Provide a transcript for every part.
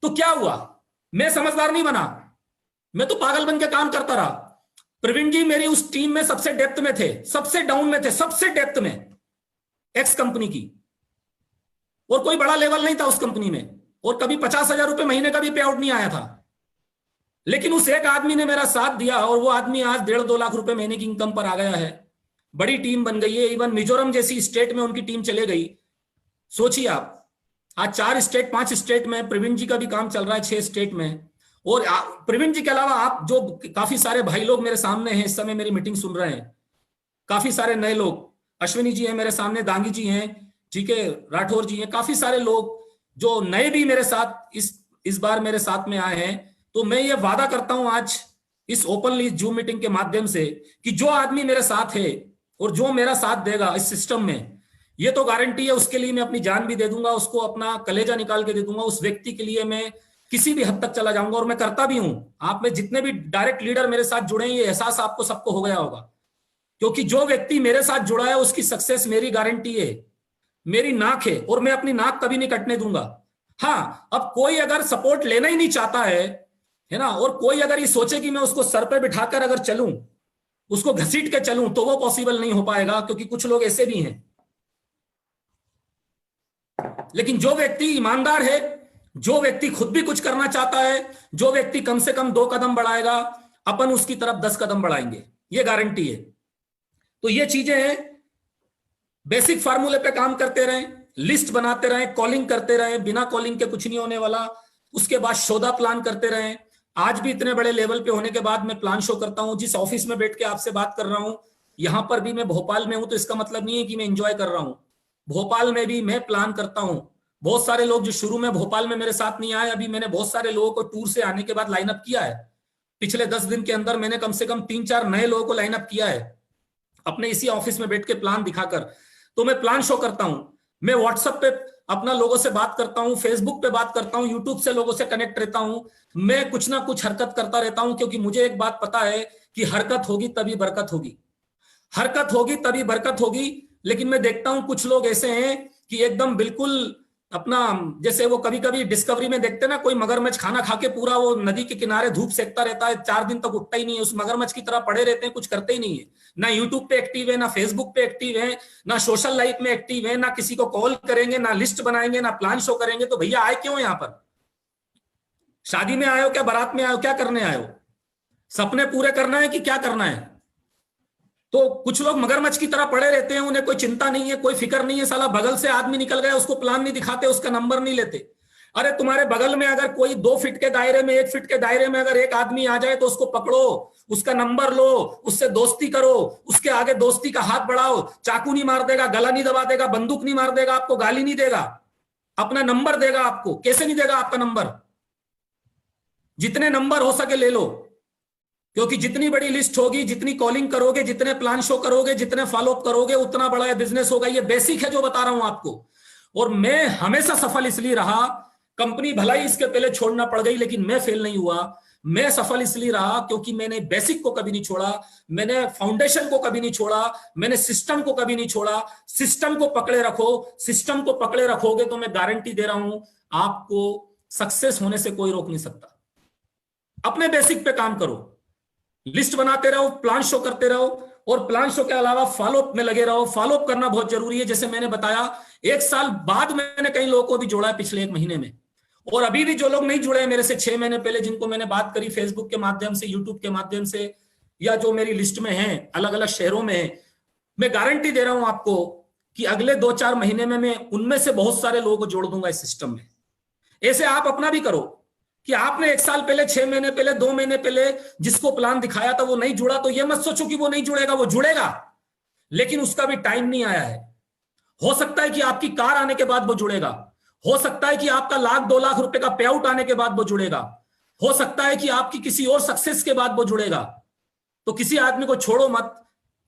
तो क्या हुआ? मैं समझदार नहीं बना, मैं तो पागल बन के काम करता रहा। प्रवीण जी मेरी उस टीम में सबसे डेप्थ में थे, सबसे डाउन में थे, सबसे डेप्थ में, एक्स कंपनी की, और कोई बड़ा लेवल नहीं था उस कंपनी में, और कभी 50,000 रुपए महीने का भी पे आउट नहीं आया था। लेकिन उस एक आदमी ने मेरा साथ दिया और वो आदमी आज 1.5-2 लाख रुपए महीने की इनकम पर आ गया है। बड़ी टीम बन गई है, इवन मिजोरम जैसी स्टेट में उनकी टीम चले गई। सोचिए आप, आज 4 स्टेट 5 स्टेट में प्रवीण जी का भी काम चल रहा है, 6 स्टेट में। और प्रवीण जी के अलावा आप जो काफी सारे भाई लोग मेरे सामने हैं, इस समय मेरी मीटिंग सुन रहे हैं, काफी सारे नए लोग, अश्विनी जी हैं मेरे सामने, दांगी जी हैं, ठीक है, राठौर जी हैं, काफी सारे लोग जो नए भी मेरे साथ इस बार मेरे साथ में आए हैं। तो मैं ये वादा करता हूं आज इस ओपनली जूम मीटिंग के माध्यम से कि जो आदमी मेरे साथ है और जो मेरा साथ देगा इस सिस्टम में, ये तो गारंटी है, उसके लिए मैं अपनी जान भी दे दूंगा, उसको अपना कलेजा निकाल के दे दूंगा, उस व्यक्ति के लिए मैं किसी भी हद तक चला जाऊंगा। और मैं करता भी हूं। आप में जितने भी डायरेक्ट लीडर मेरे साथ जुड़े हैं, ये एहसास आपको सबको हो गया होगा, क्योंकि जो व्यक्ति मेरे साथ जुड़ा है उसकी सक्सेस मेरी गारंटी है, मेरी नाक है, और मैं अपनी नाक कभी नहीं कटने दूंगा। हाँ, अब कोई अगर सपोर्ट लेना ही नहीं चाहता है ना, और कोई अगर ये सोचे कि मैं उसको सर पे बिठाकर अगर चलूं, उसको घसीट के चलूं, तो वो पॉसिबल नहीं हो पाएगा, क्योंकि कुछ लोग ऐसे भी हैं। लेकिन जो व्यक्ति ईमानदार है, जो व्यक्ति खुद भी कुछ करना चाहता है, जो व्यक्ति कम से कम 2 कदम बढ़ाएगा, अपन उसकी तरफ 10 कदम बढ़ाएंगे, ये गारंटी है। तो ये चीजें हैं, बेसिक फार्मूले पे काम करते रहें, लिस्ट बनाते रहें, कॉलिंग करते रहें, बिना कॉलिंग के कुछ नहीं होने वाला। उसके बाद सौदा प्लान करते रहें। आज भी इतने बड़े लेवल पे होने के बाद मैं प्लान शो करता हूं। जिस ऑफिस में बैठ के आपसे बात कर रहा हूं, यहां पर भी मैं भोपाल में हूं, तो इसका मतलब नहीं है कि मैं एंजॉय कर रहा हूं। भोपाल में भी मैं प्लान करता हूं। बहुत सारे लोग जो शुरू में भोपाल में मेरे साथ नहीं आए, अभी मैंने बहुत सारे लोगों को टूर से आने के बाद लाइनअप किया है। पिछले 10 दिन के अंदर मैंने कम से कम 3-4 नए लोगों को लाइनअप किया है, अपने इसी ऑफिस में बैठ के प्लान दिखाकर। तो मैं प्लान शो करता हूं, मैं व्हाट्सएप पे अपना लोगों से बात करता हूं, फेसबुक पे बात करता हूं, यूट्यूब से लोगों से कनेक्ट रहता हूं। मैं कुछ ना कुछ हरकत करता रहता हूं, क्योंकि मुझे एक बात पता है कि हरकत होगी तभी बरकत होगी, हरकत होगी तभी बरकत होगी। लेकिन मैं देखता हूं कुछ लोग ऐसे हैं कि एकदम बिल्कुल अपना, जैसे वो कभी कभी डिस्कवरी में देखते ना, कोई मगरमच्छ खाना खा के पूरा वो नदी के किनारे धूप सेकता रहता है, 4 दिन तक उठता ही नहीं है, उस मगरमच्छ की तरह पड़े रहते हैं, कुछ करते ही नहीं है। ना यूट्यूब पे एक्टिव है, ना फेसबुक पे एक्टिव है, ना सोशल लाइफ में एक्टिव है, ना किसी को कॉल करेंगे, ना लिस्ट बनाएंगे, ना प्लान शो करेंगे। तो भैया आए क्यों यहां पर? शादी में आए हो क्या? बारात में आए हो? क्या करने आए हो? सपने पूरे करना है कि क्या करना है? तो कुछ लोग मगरमच्छ की तरह पड़े रहते हैं, उन्हें कोई चिंता नहीं है, कोई फिक्र नहीं है। साला बगल से आदमी निकल गया, उसको प्लान नहीं दिखाते, उसका नंबर नहीं लेते। अरे तुम्हारे बगल में अगर कोई 2 फीट के दायरे में, 1 फीट के दायरे में अगर एक आदमी आ जाए तो उसको पकड़ो, उसका नंबर लो, उससे दोस्ती करो, उसके आगे दोस्ती का हाथ बढ़ाओ। चाकू नहीं मार देगा, गला नहीं दबा देगा, बंदूक नहीं मार देगा, आपको गाली नहीं देगा, अपना नंबर देगा आपको। कैसे नहीं देगा आपका नंबर? जितने नंबर हो सके ले लो, क्योंकि जितनी बड़ी लिस्ट होगी, जितनी कॉलिंग करोगे, जितने प्लान शो करोगे, जितने फॉलोअप करोगे, उतना बड़ा बिजनेस होगा। ये बेसिक है जो बता रहा हूं आपको। और मैं हमेशा सफल इसलिए रहा, कंपनी भला ही इसके पहले छोड़ना पड़ गई, लेकिन मैं फेल नहीं हुआ। मैं सफल इसलिए रहा क्योंकि मैंने बेसिक को कभी नहीं छोड़ा, मैंने फाउंडेशन को कभी नहीं छोड़ा, मैंने सिस्टम को कभी नहीं छोड़ा। सिस्टम को पकड़े रखो, सिस्टम को पकड़े रखोगे तो मैं गारंटी दे रहा हूं आपको सक्सेस होने से कोई रोक नहीं सकता। अपने बेसिक पे काम करो, लिस्ट बनाते रहो, प्लान शो करते रहो, और प्लान शो के अलावा फॉलोअप में लगे रहो। फॉलोअप करना बहुत जरूरी है। जैसे मैंने बताया, 1 साल बाद मैंने कई लोगों को भी जोड़ा है पिछले 1 महीने में। और अभी भी जो लोग नहीं जुड़े हैं मेरे से 6 महीने पहले, जिनको मैंने बात करी फेसबुक के माध्यम से, यूट्यूब के माध्यम से, या जो मेरी लिस्ट में है, अलग अलग शहरों में, मैं गारंटी दे रहा हूं आपको कि अगले 2-4 महीने में मैं उनमें से बहुत सारे लोगों को जोड़ दूंगा इस सिस्टम में। ऐसे आप अपना भी करो कि आपने 1 साल पहले, 6 महीने पहले, 2 महीने पहले जिसको प्लान दिखाया था वो नहीं जुड़ा, तो ये मत सोचो कि वो नहीं जुड़ेगा, वो जुड़ेगा, लेकिन उसका भी टाइम नहीं आया है। हो सकता है कि आपकी कार आने के बाद वो जुड़ेगा, हो सकता है कि आपका 1-2 लाख रुपए का पे आउट आने के बाद वो जुड़ेगा, हो सकता है कि आपकी किसी और सक्सेस के बाद वो जुड़ेगा। तो किसी आदमी को छोड़ो मत,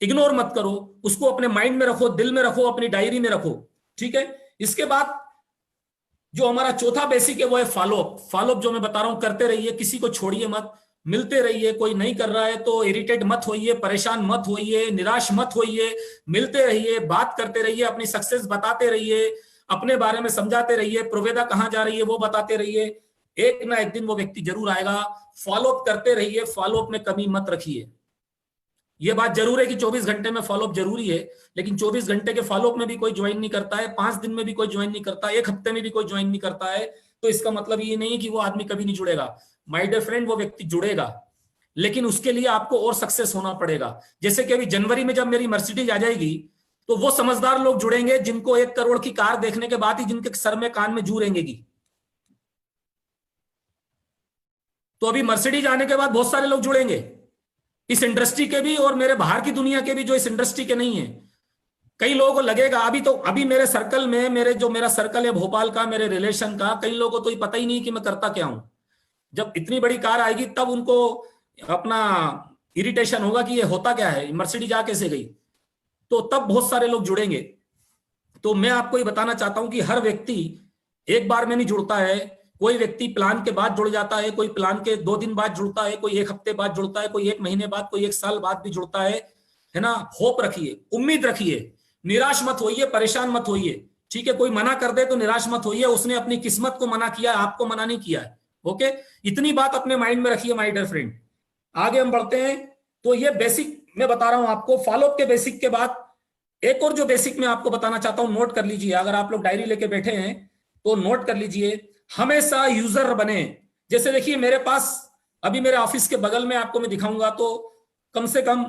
इग्नोर मत करो, उसको अपने माइंड में रखो, दिल में रखो, अपनी डायरी में रखो, ठीक है। इसके बाद जो हमारा चौथा बेसिक है वो है फॉलोअप। फॉलोअप जो मैं बता रहा हूं, करते रहिए, किसी को छोड़िए मत, मिलते रहिए। कोई नहीं कर रहा है तो इरिटेट मत होइए, परेशान मत होइए, निराश मत होइए, मिलते रहिए, बात करते रहिए, अपनी सक्सेस बताते रहिए, अपने बारे में समझाते रहिए, प्रोवेदा कहां जा रही है वो बताते रहिए। एक ना एक दिन वो व्यक्ति जरूर आएगा। फॉलोअप करते रहिए, फॉलोअप में कमी मत रखिए। ये बात जरूर है कि 24 घंटे में फॉलोअप जरूरी है, लेकिन 24 घंटे के फॉलोअप में भी कोई ज्वाइन नहीं करता है, 5 दिन में भी कोई ज्वाइन नहीं करता, एक हफ्ते में भी कोई ज्वाइन नहीं करता है, तो इसका मतलब ये नहीं है कि वो आदमी कभी नहीं जुड़ेगा। माय डियर फ्रेंड, वो व्यक्ति जुड़ेगा, लेकिन उसके लिए आपको और सक्सेस होना पड़ेगा। जैसे कि अभी जनवरी में जब मेरी मर्सिडीज आ जाएगी, तो वो समझदार लोग जुड़ेंगे जिनको 1 करोड़ की कार देखने के बाद ही जिनके सर में कान में जू रेंगेगी। तो अभी मर्सिडीज आने के बाद बहुत सारे लोग जुड़ेंगे, इस इंडस्ट्री के भी और मेरे बाहर की दुनिया के भी, जो इस इंडस्ट्री के नहीं है। कई लोगों को लगेगा अभी मेरे सर्कल में, मेरा सर्कल है भोपाल का, मेरे रिलेशन का, कई लोगों को तो ये पता ही नहीं कि मैं करता क्या हूं। जब इतनी बड़ी कार आएगी तब उनको अपना इरिटेशन होगा कि ये होता क्या है, मर्सिडीज आ कैसे गई, तो तब बहुत सारे लोग जुड़ेंगे। तो मैं आपको ये बताना चाहता हूं कि हर व्यक्ति एक बार में नहीं जुड़ता है। कोई व्यक्ति प्लान के बाद जुड़ जाता है, कोई प्लान के 2 दिन बाद जुड़ता है, कोई 1 हफ्ते बाद जुड़ता है, कोई 1 महीने बाद, कोई 1 साल बाद भी जुड़ता है ना। होप रखिए, उम्मीद रखिए, निराश मत होइए, परेशान मत होइए, ठीक है। कोई मना कर दे तो निराश मत होइए, उसने अपनी किस्मत को मना किया है, आपको मना नहीं किया है। ओके, इतनी बात अपने माइंड में रखिए माय डियर फ्रेंड। आगे हम बढ़ते हैं। तो ये बेसिक मैं बता रहा हूं आपको। फॉलोअप के बेसिक के बाद एक और जो बेसिक मैं आपको बताना चाहता हूं, नोट कर लीजिए। अगर आप लोग डायरी लेके बैठे हैं तो नोट कर लीजिए। हमेशा यूजर बने। जैसे देखिए मेरे पास अभी मेरे ऑफिस के बगल में आपको मैं दिखाऊंगा, तो कम से कम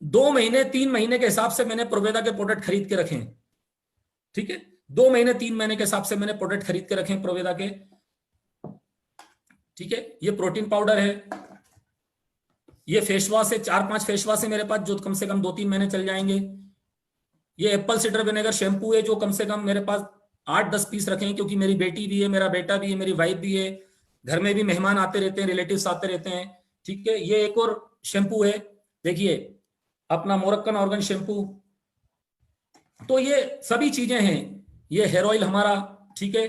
2 महीने 3 महीने के हिसाब से मैंने प्रोवेदा के प्रोडक्ट खरीद के रखे हैं, ठीक है। 2 महीने 3 महीने के हिसाब से मैंने प्रोडक्ट खरीद के रखे हैं प्रोवेदा के, ठीक है। ये प्रोटीन पाउडर है, ये फेस वॉश है, 4-5 फेस वॉश है मेरे पास जो कम से कम 2-3 महीने चल जाएंगे। ये एप्पल सिडर विनेगर शैम्पू है जो कम से कम मेरे पास 8-10 पीस रखे हैं, क्योंकि मेरी बेटी भी है, मेरा बेटा भी है, मेरी वाइफ भी है, घर में भी मेहमान आते रहते हैं, रिलेटिव्स आते रहते हैं, ठीक है। ये एक और शैम्पू है, देखिए अपना मोरक्कन ऑर्गन शैम्पू। तो ये सभी चीजें हैं। ये हेयर ऑयल हमारा, ठीक है।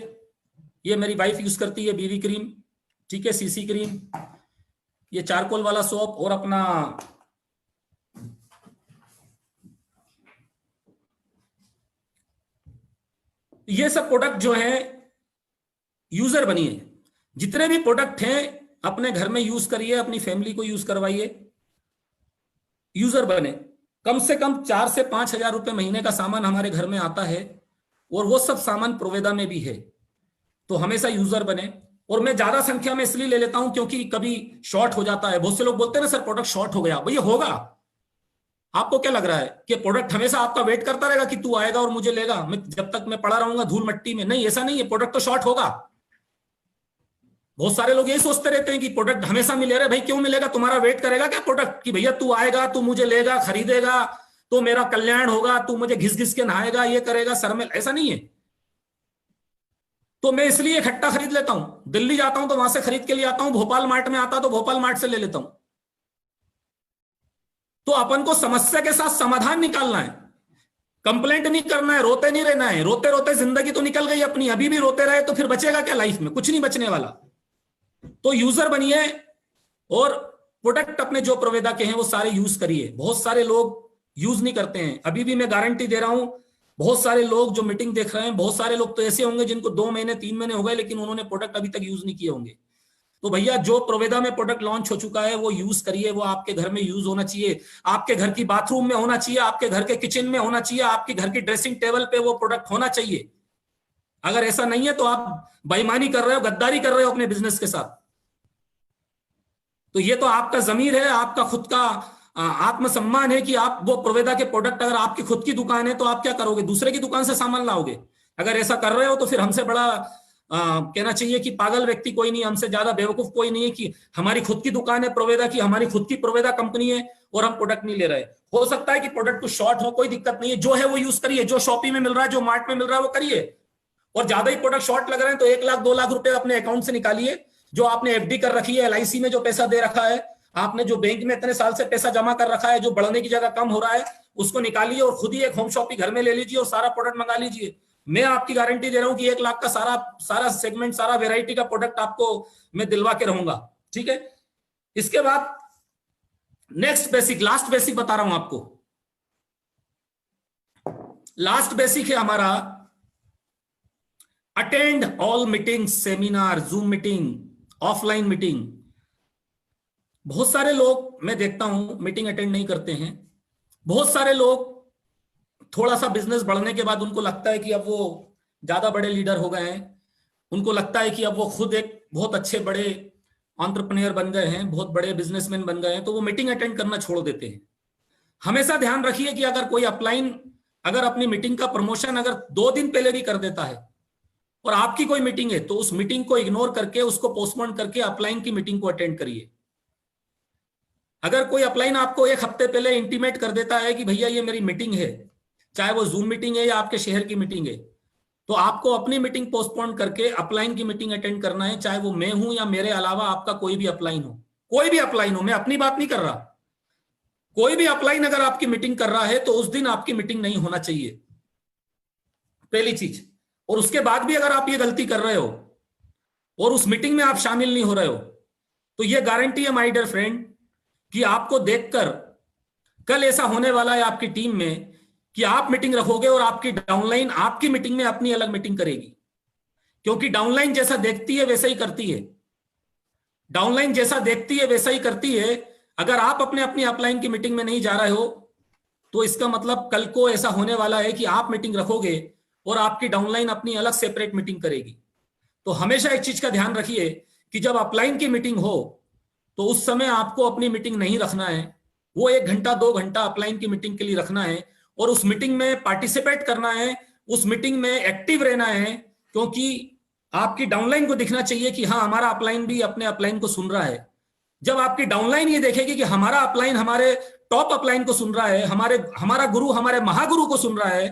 ये मेरी वाइफ यूज करती है, बीवी क्रीम, ठीक है, सीसी क्रीम। ये चारकोल वाला सोप और अपना ये सब प्रोडक्ट जो हैं यूजर बनिए। जितने भी प्रोडक्ट हैं अपने घर में यूज करिए, अपनी फैमिली को यूज करवाइए, यूजर बने। कम से कम 4 से 5 हजार रुपए महीने का सामान हमारे घर में आता है, और वो सब सामान प्रोवेदा में भी है। तो हमेशा यूजर बने। और मैं ज्यादा संख्या में इसलिए ले लेता हूं क्योंकि कभी शॉर्ट हो जाता है। बहुत से लोग बोलते हैं ना सर प्रोडक्ट शॉर्ट हो गया, भैया होगा। आपको क्या लग रहा है कि प्रोडक्ट हमेशा आपका वेट करता रहेगा कि तू आएगा और मुझे लेगा, मैं जब तक मैं पड़ा रहूंगा धूल मट्टी में? नहीं, ऐसा नहीं है, प्रोडक्ट तो शॉर्ट होगा। बहुत सारे लोग यही सोचते रहते हैं कि प्रोडक्ट हमेशा मिलेगा। भाई क्यों मिलेगा? तुम्हारा वेट करेगा क्या प्रोडक्ट कि भैया तू आएगा, तू मुझे लेगा, खरीदेगा तो मेरा कल्याण होगा, तू मुझे घिस घिस के नहाएगा, ये करेगा सर में? ऐसा नहीं है। तो मैं इसलिए इकट्ठा खरीद लेता हूं। दिल्ली जाता हूं तो वहां से खरीद के लिए आता हूं, भोपाल मार्ट में आता तो भोपाल मार्ट से ले लेता हूं। तो अपन को समस्या के साथ समाधान निकालना है, कंप्लेंट नहीं करना है, रोते नहीं रहना है। रोते रोते जिंदगी तो निकल गई अपनी, अभी भी रोते रहे तो फिर बचेगा क्या लाइफ में? कुछ नहीं बचने वाला। तो यूजर बनिए और प्रोडक्ट अपने जो प्रोवेदा के हैं वो सारे यूज करिए। बहुत सारे लोग यूज नहीं करते हैं। अभी भी मैं गारंटी दे रहा हूं, बहुत सारे लोग जो मीटिंग देख रहे हैं, बहुत सारे लोग तो ऐसे होंगे जिनको 2 महीने 3 महीने हो गए लेकिन उन्होंने प्रोडक्ट अभी तक यूज नहीं किए होंगे। तो भैया जो प्रोवेदा में प्रोडक्ट लॉन्च हो चुका है वो यूज करिए। वो आपके घर में यूज होना चाहिए, आपके घर की बाथरूम में होना चाहिए, आपके घर के किचन में होना चाहिए, आपके घर की ड्रेसिंग टेबल पे वो प्रोडक्ट होना चाहिए। अगर ऐसा नहीं है तो आप बेईमानी कर रहे हो, गद्दारी कर रहे हो अपने बिजनेस के साथ। तो ये तो आपका जमीर है, आपका खुद का आत्मसम्मान है कि आप वो प्रोवेदा के प्रोडक्ट, अगर आपकी खुद की दुकान है तो आप क्या करोगे? दूसरे की दुकान से सामान लाओगे? अगर ऐसा कर रहे हो तो फिर हमसे बड़ा कहना चाहिए कि पागल व्यक्ति कोई नहीं, हमसे ज्यादा बेवकूफ कोई नहीं है कि हमारी खुद की दुकान है प्रोवेदा की, हमारी खुद की प्रोवेदा कंपनी है और हम प्रोडक्ट नहीं ले रहे। हो सकता है कि प्रोडक्ट कुछ शॉर्ट हो, कोई दिक्कत नहीं है, जो है वो यूज करिए। जो शॉपी में मिल रहा है, जो मार्ट में मिल रहा है वो करिए। और ज्यादा ही प्रोडक्ट शॉर्ट लग रहे हैं तो 1 लाख 2 लाख रुपए अपने अकाउंट से निकालिए। जो आपने एफडी कर रखी है, एलआईसी में जो पैसा दे रखा है, आपने जो बैंक में इतने साल से पैसा जमा कर रखा है, जो बढ़ने की जगह कम हो रहा है, उसको निकालिए और खुद ही एक होम शॉप ही घर में ले लीजिए और सारा प्रोडक्ट मंगा लीजिए। मैं आपकी गारंटी दे रहा हूं कि 1 लाख का सारा सेगमेंट, सारा वेराइटी का प्रोडक्ट आपको मैं दिलवा के रहूंगा, ठीक है। इसके बाद नेक्स्ट बेसिक, लास्ट बेसिक बता रहा हूं आपको। लास्ट बेसिक है हमारा, attend all meeting, seminar, zoom meeting, offline meeting, बहुत सारे लोग मैं देखता हूं मीटिंग अटेंड नहीं करते हैं। बहुत सारे लोग थोड़ा सा बिजनेस बढ़ने के बाद उनको लगता है कि अब वो ज्यादा बड़े लीडर हो गए हैं, उनको लगता है कि अब वो खुद एक बहुत अच्छे बड़े एंटरप्रेन्योर बन गए हैं, बहुत बड़े बिजनेसमैन बन गए हैं, तो वो मीटिंग अटेंड करना छोड़ देते हैं। हमेशा ध्यान रखिए कि अगर कोई अपलाइन अगर अपनी मीटिंग का प्रमोशन अगर 2 दिन पहले भी कर देता है और आपकी कोई मीटिंग है, तो उस मीटिंग को इग्नोर करके, उसको पोस्टपोन करके अपलाइन की मीटिंग को अटेंड करिए। अगर कोई अपलाइन आपको 1 हफ्ते पहले इंटीमेट कर देता है कि भैया ये मेरी मीटिंग है, चाहे वो जूम मीटिंग है या आपके शहर की मीटिंग है, तो आपको अपनी मीटिंग पोस्टपोन करके अपलाइन की मीटिंग अटेंड करना है, चाहे वो मैं हूं या मेरे अलावा आपका कोई भी अपलाइन हो। कोई भी अपलाइन हो, मैं अपनी बात नहीं कर रहा, कोई भी अपलाइन अगर आपकी मीटिंग कर रहा है तो उस दिन आपकी मीटिंग नहीं होना चाहिए, पहली चीज। और उसके बाद भी अगर आप ये गलती कर रहे हो और उस मीटिंग में आप शामिल नहीं हो रहे हो, तो ये गारंटी है माय डियर फ्रेंड कि आपको देखकर कल ऐसा होने वाला है आपकी टीम में कि आप मीटिंग रखोगे और आपकी डाउनलाइन आपकी मीटिंग में अपनी अलग मीटिंग करेगी, क्योंकि डाउनलाइन जैसा देखती है वैसा ही करती है। डाउनलाइन जैसा देखती है वैसा ही करती है। अगर आप अपने अपनी अपलाइन की मीटिंग में नहीं जा रहे हो, तो इसका मतलब कल को ऐसा होने वाला है कि आप मीटिंग रखोगे और आपकी डाउनलाइन अपनी अलग सेपरेट मीटिंग करेगी। तो हमेशा एक चीज का ध्यान रखिए कि जब अपलाइन की मीटिंग हो तो उस समय आपको अपनी मीटिंग नहीं रखना है, वो 1 घंटा 2 घंटा अपलाइन की मीटिंग के लिए रखना है और उस मीटिंग में पार्टिसिपेट करना है, उस मीटिंग में एक्टिव रहना है, क्योंकि आपकी डाउनलाइन को दिखना चाहिए कि हाँ हमारा अपलाइन भी अपने अपलाइन को सुन रहा है। जब आपकी डाउनलाइन ये देखेगी कि हमारा अपलाइन हमारे टॉप अपलाइन को सुन रहा है, हमारा गुरु हमारे महागुरु को सुन रहा है,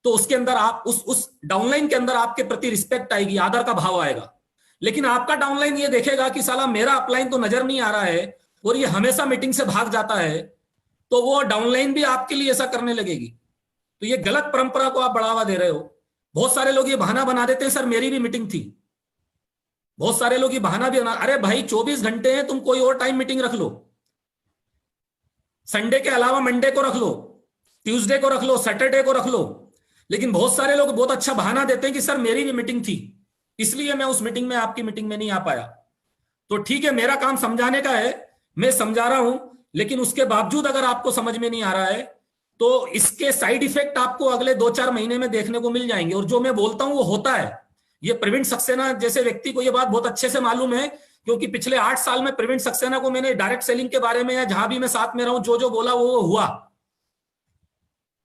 तो उसके अंदर आप उस डाउनलाइन के अंदर आपके प्रति रिस्पेक्ट आएगी, आदर का भाव आएगा। लेकिन आपका डाउनलाइन ये देखेगा कि साला मेरा अपलाइन तो नजर नहीं आ रहा है और ये हमेशा मीटिंग से भाग जाता है, तो वो डाउनलाइन भी आपके लिए ऐसा करने लगेगी। तो ये गलत परंपरा को आप बढ़ावा दे रहे हो। बहुत सारे लोग ये बहाना बना देते हैं, सर मेरी भी मीटिंग थी। बहुत सारे लोग ये बहाना भी बना, अरे भाई 24 घंटे हैं, तुम कोई और टाइम मीटिंग रख लो, संडे के अलावा मंडे को रख लो, ट्यूसडे को रख लो, सैटरडे को रख लो। लेकिन बहुत सारे लोग बहुत अच्छा बहाना देते हैं कि सर मेरी भी मीटिंग थी, इसलिए मैं उस मीटिंग में आपकी मीटिंग में नहीं आ पाया। तो ठीक है, मेरा काम समझाने का है, मैं समझा रहा हूं, लेकिन उसके बावजूद अगर आपको समझ में नहीं आ रहा है तो इसके साइड इफेक्ट आपको अगले 2-4 महीने में देखने को मिल जाएंगे। और जो मैं बोलता हूं वो होता है। ये प्रवीण सक्सेना जैसे व्यक्ति को ये बात बहुत अच्छे से मालूम है, क्योंकि पिछले 8 साल में प्रवीण सक्सेना को मैंने डायरेक्ट सेलिंग के बारे में या जहां भी मैं साथ में रहा हूं जो जो बोला वो हुआ।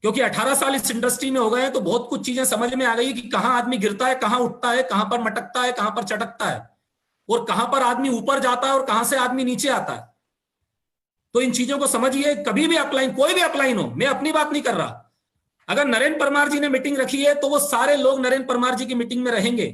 क्योंकि 18 साल इस इंडस्ट्री में हो गए हैं, तो बहुत कुछ चीजें समझ में आ गई कि कहां आदमी गिरता है, कहां उठता है, कहां पर मटकता है, कहां पर चटकता है, और कहां पर आदमी ऊपर जाता है और कहां से आदमी नीचे आता है। तो इन चीजों को समझिए। कभी भी अपलाइन, कोई भी अपलाइन हो, मैं अपनी बात नहीं कर रहा, अगर नरेंद्र परमार जी ने मीटिंग रखी है तो वो सारे लोग नरेंद्र परमार जी की मीटिंग में रहेंगे।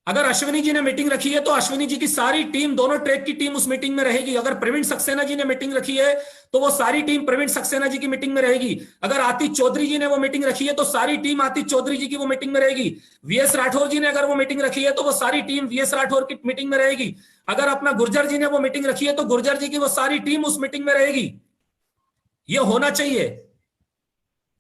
अगर अश्विनी जी ने मीटिंग रखी है तो अश्विनी जी की सारी टीम, दोनों ट्रैक की टीम उस मीटिंग में रहेगी। अगर प्रवीण सक्सेना जी ने मीटिंग रखी है तो वो सारी टीम प्रवीण सक्सेना जी की मीटिंग में रहेगी। अगर आतिश चौधरी जी ने वो मीटिंग रखी है तो सारी टीम आतिश चौधरी जी की वो मीटिंग में रहेगी। वीएस राठौर जी ने अगर वो मीटिंग रखी है तो वो सारी टीम वीएस राठौर की मीटिंग में रहेगी। अगर अपना गुर्जर जी ने वो मीटिंग रखी है तो गुर्जर जी की वो सारी टीम उस मीटिंग में रहेगी। ये होना चाहिए।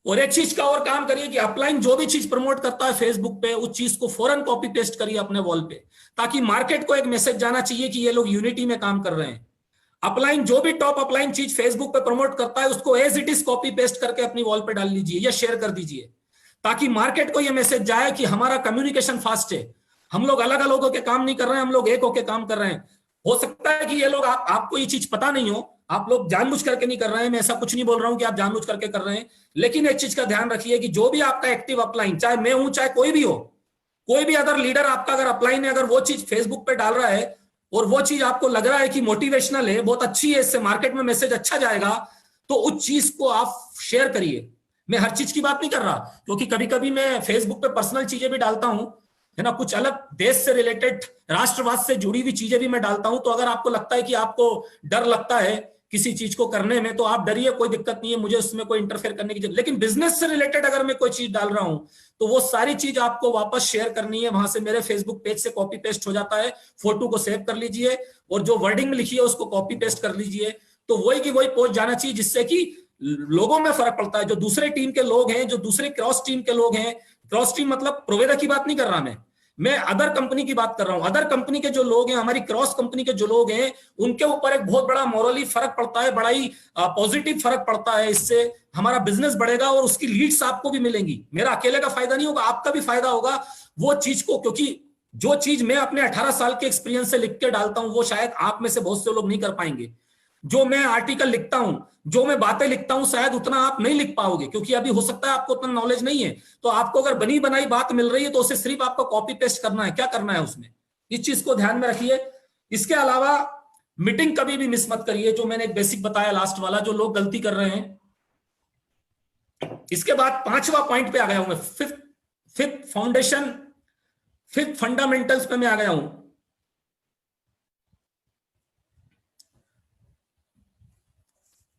और एक चीज का और काम करिए कि अपलाइन जो भी चीज प्रमोट करता है फेसबुक पे, उस चीज को फौरन कॉपी पेस्ट करिए अपने वॉल पे, ताकि मार्केट को एक मैसेज जाना चाहिए कि ये लोग यूनिटी में काम कर रहे हैं। अपलाइन जो भी टॉप अपलाइन चीज फेसबुक पे प्रमोट करता है उसको as it is copy paste करके अपनी वॉल पे डाल लीजिए या शेयर कर दीजिए, ताकि मार्केट को यह मैसेज जाए कि हमारा कम्युनिकेशन फास्ट है, हम लोग अलग अलग होकर काम नहीं कर रहे हैं, हम लोग एक होकर काम कर रहे हैं। हो सकता है कि ये लोग आपको ये चीज पता नहीं हो, आप लोग जानबूझ करके नहीं कर रहे हैं, मैं ऐसा कुछ नहीं बोल रहा हूं कि आप जानबूझ करके कर रहे हैं, लेकिन एक चीज का ध्यान रखिए कि जो भी आपका एक्टिव अपलाइन, चाहे मैं हूं चाहे कोई भी हो, कोई भी अदर लीडर आपका अगर अपलाइन है, अगर वो चीज फेसबुक पे डाल रहा है और वो चीज आपको लग रहा है कि मोटिवेशनल है, बहुत अच्छी है, इससे मार्केट में मैसेज अच्छा जाएगा, तो उस चीज को आप शेयर करिए। मैं हर चीज की बात नहीं कर रहा, क्योंकि कभी कभी मैं फेसबुक पे पर्सनल चीजें भी डालता हूं, है ना, कुछ अलग देश से रिलेटेड, राष्ट्रवाद से जुड़ी हुई चीजें भी मैं डालता हूं। तो अगर आपको लगता है कि आपको डर लगता है किसी चीज को करने में, तो आप डरिए, कोई दिक्कत नहीं है, मुझे उसमें कोई इंटरफेयर करने की जरूरत। लेकिन बिजनेस से रिलेटेड अगर मैं कोई चीज डाल रहा हूं तो वो सारी चीज आपको वापस शेयर करनी है, वहां से मेरे फेसबुक पेज से कॉपी पेस्ट हो जाता है, फोटो को सेव कर लीजिए और जो वर्डिंग में लिखी है उसको कॉपी पेस्ट कर लीजिए, तो वही की वही पोस्ट जाना चाहिए, जिससे कि लोगों में फर्क पड़ता है। जो दूसरे टीम के लोग हैं, जो दूसरे क्रॉस टीम के लोग हैं, क्रॉस टीम मतलब प्रोवेदा की बात नहीं कर रहा मैं, मैं अदर कंपनी की बात कर रहा हूं। अदर कंपनी के जो लोग हैं, हमारी क्रॉस कंपनी के जो लोग हैं, उनके ऊपर एक बहुत बड़ा मॉरली फर्क पड़ता है, बड़ा ही पॉजिटिव फर्क पड़ता है। इससे हमारा बिजनेस बढ़ेगा और उसकी लीड्स आपको भी मिलेंगी। मेरा अकेले का फायदा नहीं होगा, आपका भी फायदा होगा वो चीज को, क्योंकि जो चीज मैं अपने 18 साल के एक्सपीरियंस से लिख के डालता हूं वो शायद आप में से बहुत से लोग नहीं कर पाएंगे। जो मैं आर्टिकल लिखता हूं, जो मैं बातें लिखता हूं, शायद उतना आप नहीं लिख पाओगे, क्योंकि अभी हो सकता है आपको उतना नॉलेज नहीं है। तो आपको अगर बनी बनाई बात मिल रही है तो उसे सिर्फ आपको कॉपी पेस्ट करना है। क्या करना है उसमें, इस चीज को ध्यान में रखिए। इसके अलावा मीटिंग कभी भी मिस मत करिए, जो मैंने एक बेसिक बताया लास्ट वाला, जो लोग गलती कर रहे हैं। इसके बाद 5वां पॉइंट पे आ गया हूं मैं, फिफ्थ फाउंडेशन, फिफ्थ फंडामेंटल्स पे मैं आ गया हूं।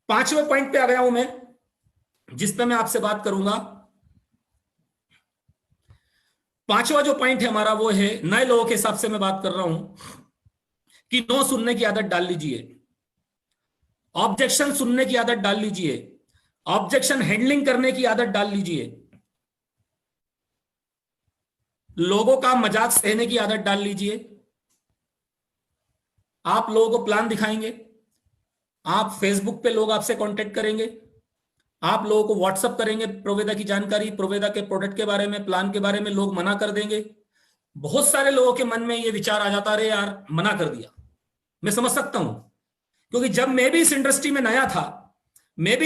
5वें पॉइंट पे आ गया हूं मैं, जिस पे मैं आपसे बात करूंगा। 5वां जो पॉइंट है हमारा वो है, नए लोगों के हिसाब से मैं बात कर रहा हूं कि नो सुनने की आदत डाल लीजिए, ऑब्जेक्शन सुनने की आदत डाल लीजिए, ऑब्जेक्शन हैंडलिंग करने की आदत डाल लीजिए, लोगों का मजाक सहने की आदत डाल लीजिए। आप लोगों को प्लान दिखाएंगे, आप फेसबुक पे लोग आपसे कांटेक्ट करेंगे, आप लोगों को व्हाट्सअप करेंगे प्रोवेदा की जानकारी, प्रोवेदा के प्रोडक्ट के बारे में, प्लान के बारे में, लोग मना कर देंगे। बहुत सारे लोगों के मन में ये विचार आ जाता, अरे यार मना कर दिया। मैं समझ सकता हूं, क्योंकि जब मैं भी इस इंडस्ट्री में नया था, माय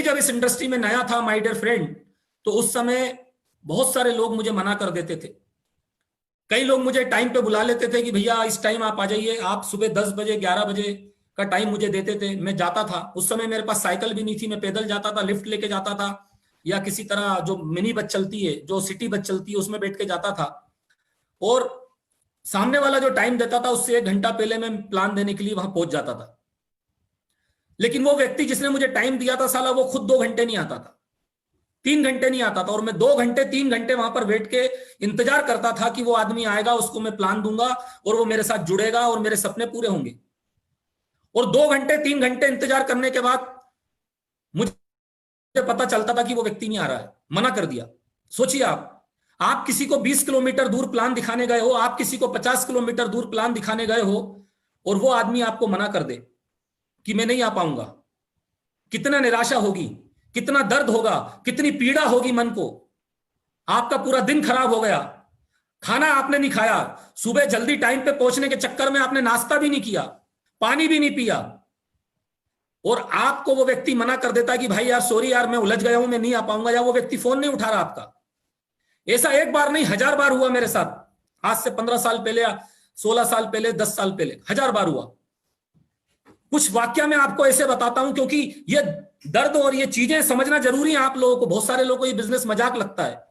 डियर फ्रेंड, तो उस समय बहुत सारे लोग मुझे मना कर देते थे। कई लोग मुझे टाइम पे बुला लेते थे कि भैया इस टाइम आप आ जाइए। आप सुबह 10 बजे 11 बजे का टाइम मुझे देते थे, मैं जाता था। उस समय मेरे पास साइकिल भी नहीं थी, मैं पैदल जाता था, लिफ्ट लेके जाता था, या किसी तरह जो मिनी बस चलती है, जो सिटी बस चलती है, उसमें बैठ के जाता था। और सामने वाला जो टाइम देता था उससे 1 घंटा पहले मैं प्लान देने के लिए वहां पहुंच जाता था। लेकिन वो व्यक्ति जिसने मुझे टाइम दिया था, साला वो खुद 2 घंटे नहीं आता था, 3 घंटे नहीं आता था, और मैं 2 घंटे 3 घंटे वहां पर बैठ के इंतजार करता था कि वो आदमी आएगा, उसको मैं प्लान दूंगा और वो मेरे साथ जुड़ेगा और मेरे सपने पूरे होंगे। और 2 घंटे 3 घंटे इंतजार करने के बाद मुझे पता चलता था कि वो व्यक्ति नहीं आ रहा है, मना कर दिया। सोचिए आप किसी को 20 किलोमीटर दूर प्लान दिखाने गए हो, आप किसी को 50 किलोमीटर दूर प्लान दिखाने गए हो, और वो आदमी आपको मना कर दे कि मैं नहीं आ पाऊंगा। कितना निराशा होगी, कितना दर्द होगा, कितनी पीड़ा होगी मन को। आपका पूरा दिन खराब हो गया, खाना आपने नहीं खाया, सुबह जल्दी टाइम पे पहुंचने के चक्कर में आपने नाश्ता भी नहीं किया, पानी भी नहीं पिया, और आपको वो व्यक्ति मना कर देता है कि भाई यार सॉरी यार मैं उलझ गया हूं, मैं नहीं आ पाऊंगा, या वो व्यक्ति फोन नहीं उठा रहा आपका। ऐसा एक बार नहीं 1000 बार हुआ मेरे साथ, आज से 15 साल पहले, 16 साल पहले, 10 साल पहले, 1000 बार हुआ। कुछ वाक्य मैं आपको ऐसे बताता हूं क्योंकि ये दर्द और ये चीजें समझना जरूरी है आप लोगों को। बहुत सारे लोगों को ये बिजनेस मजाक लगता है,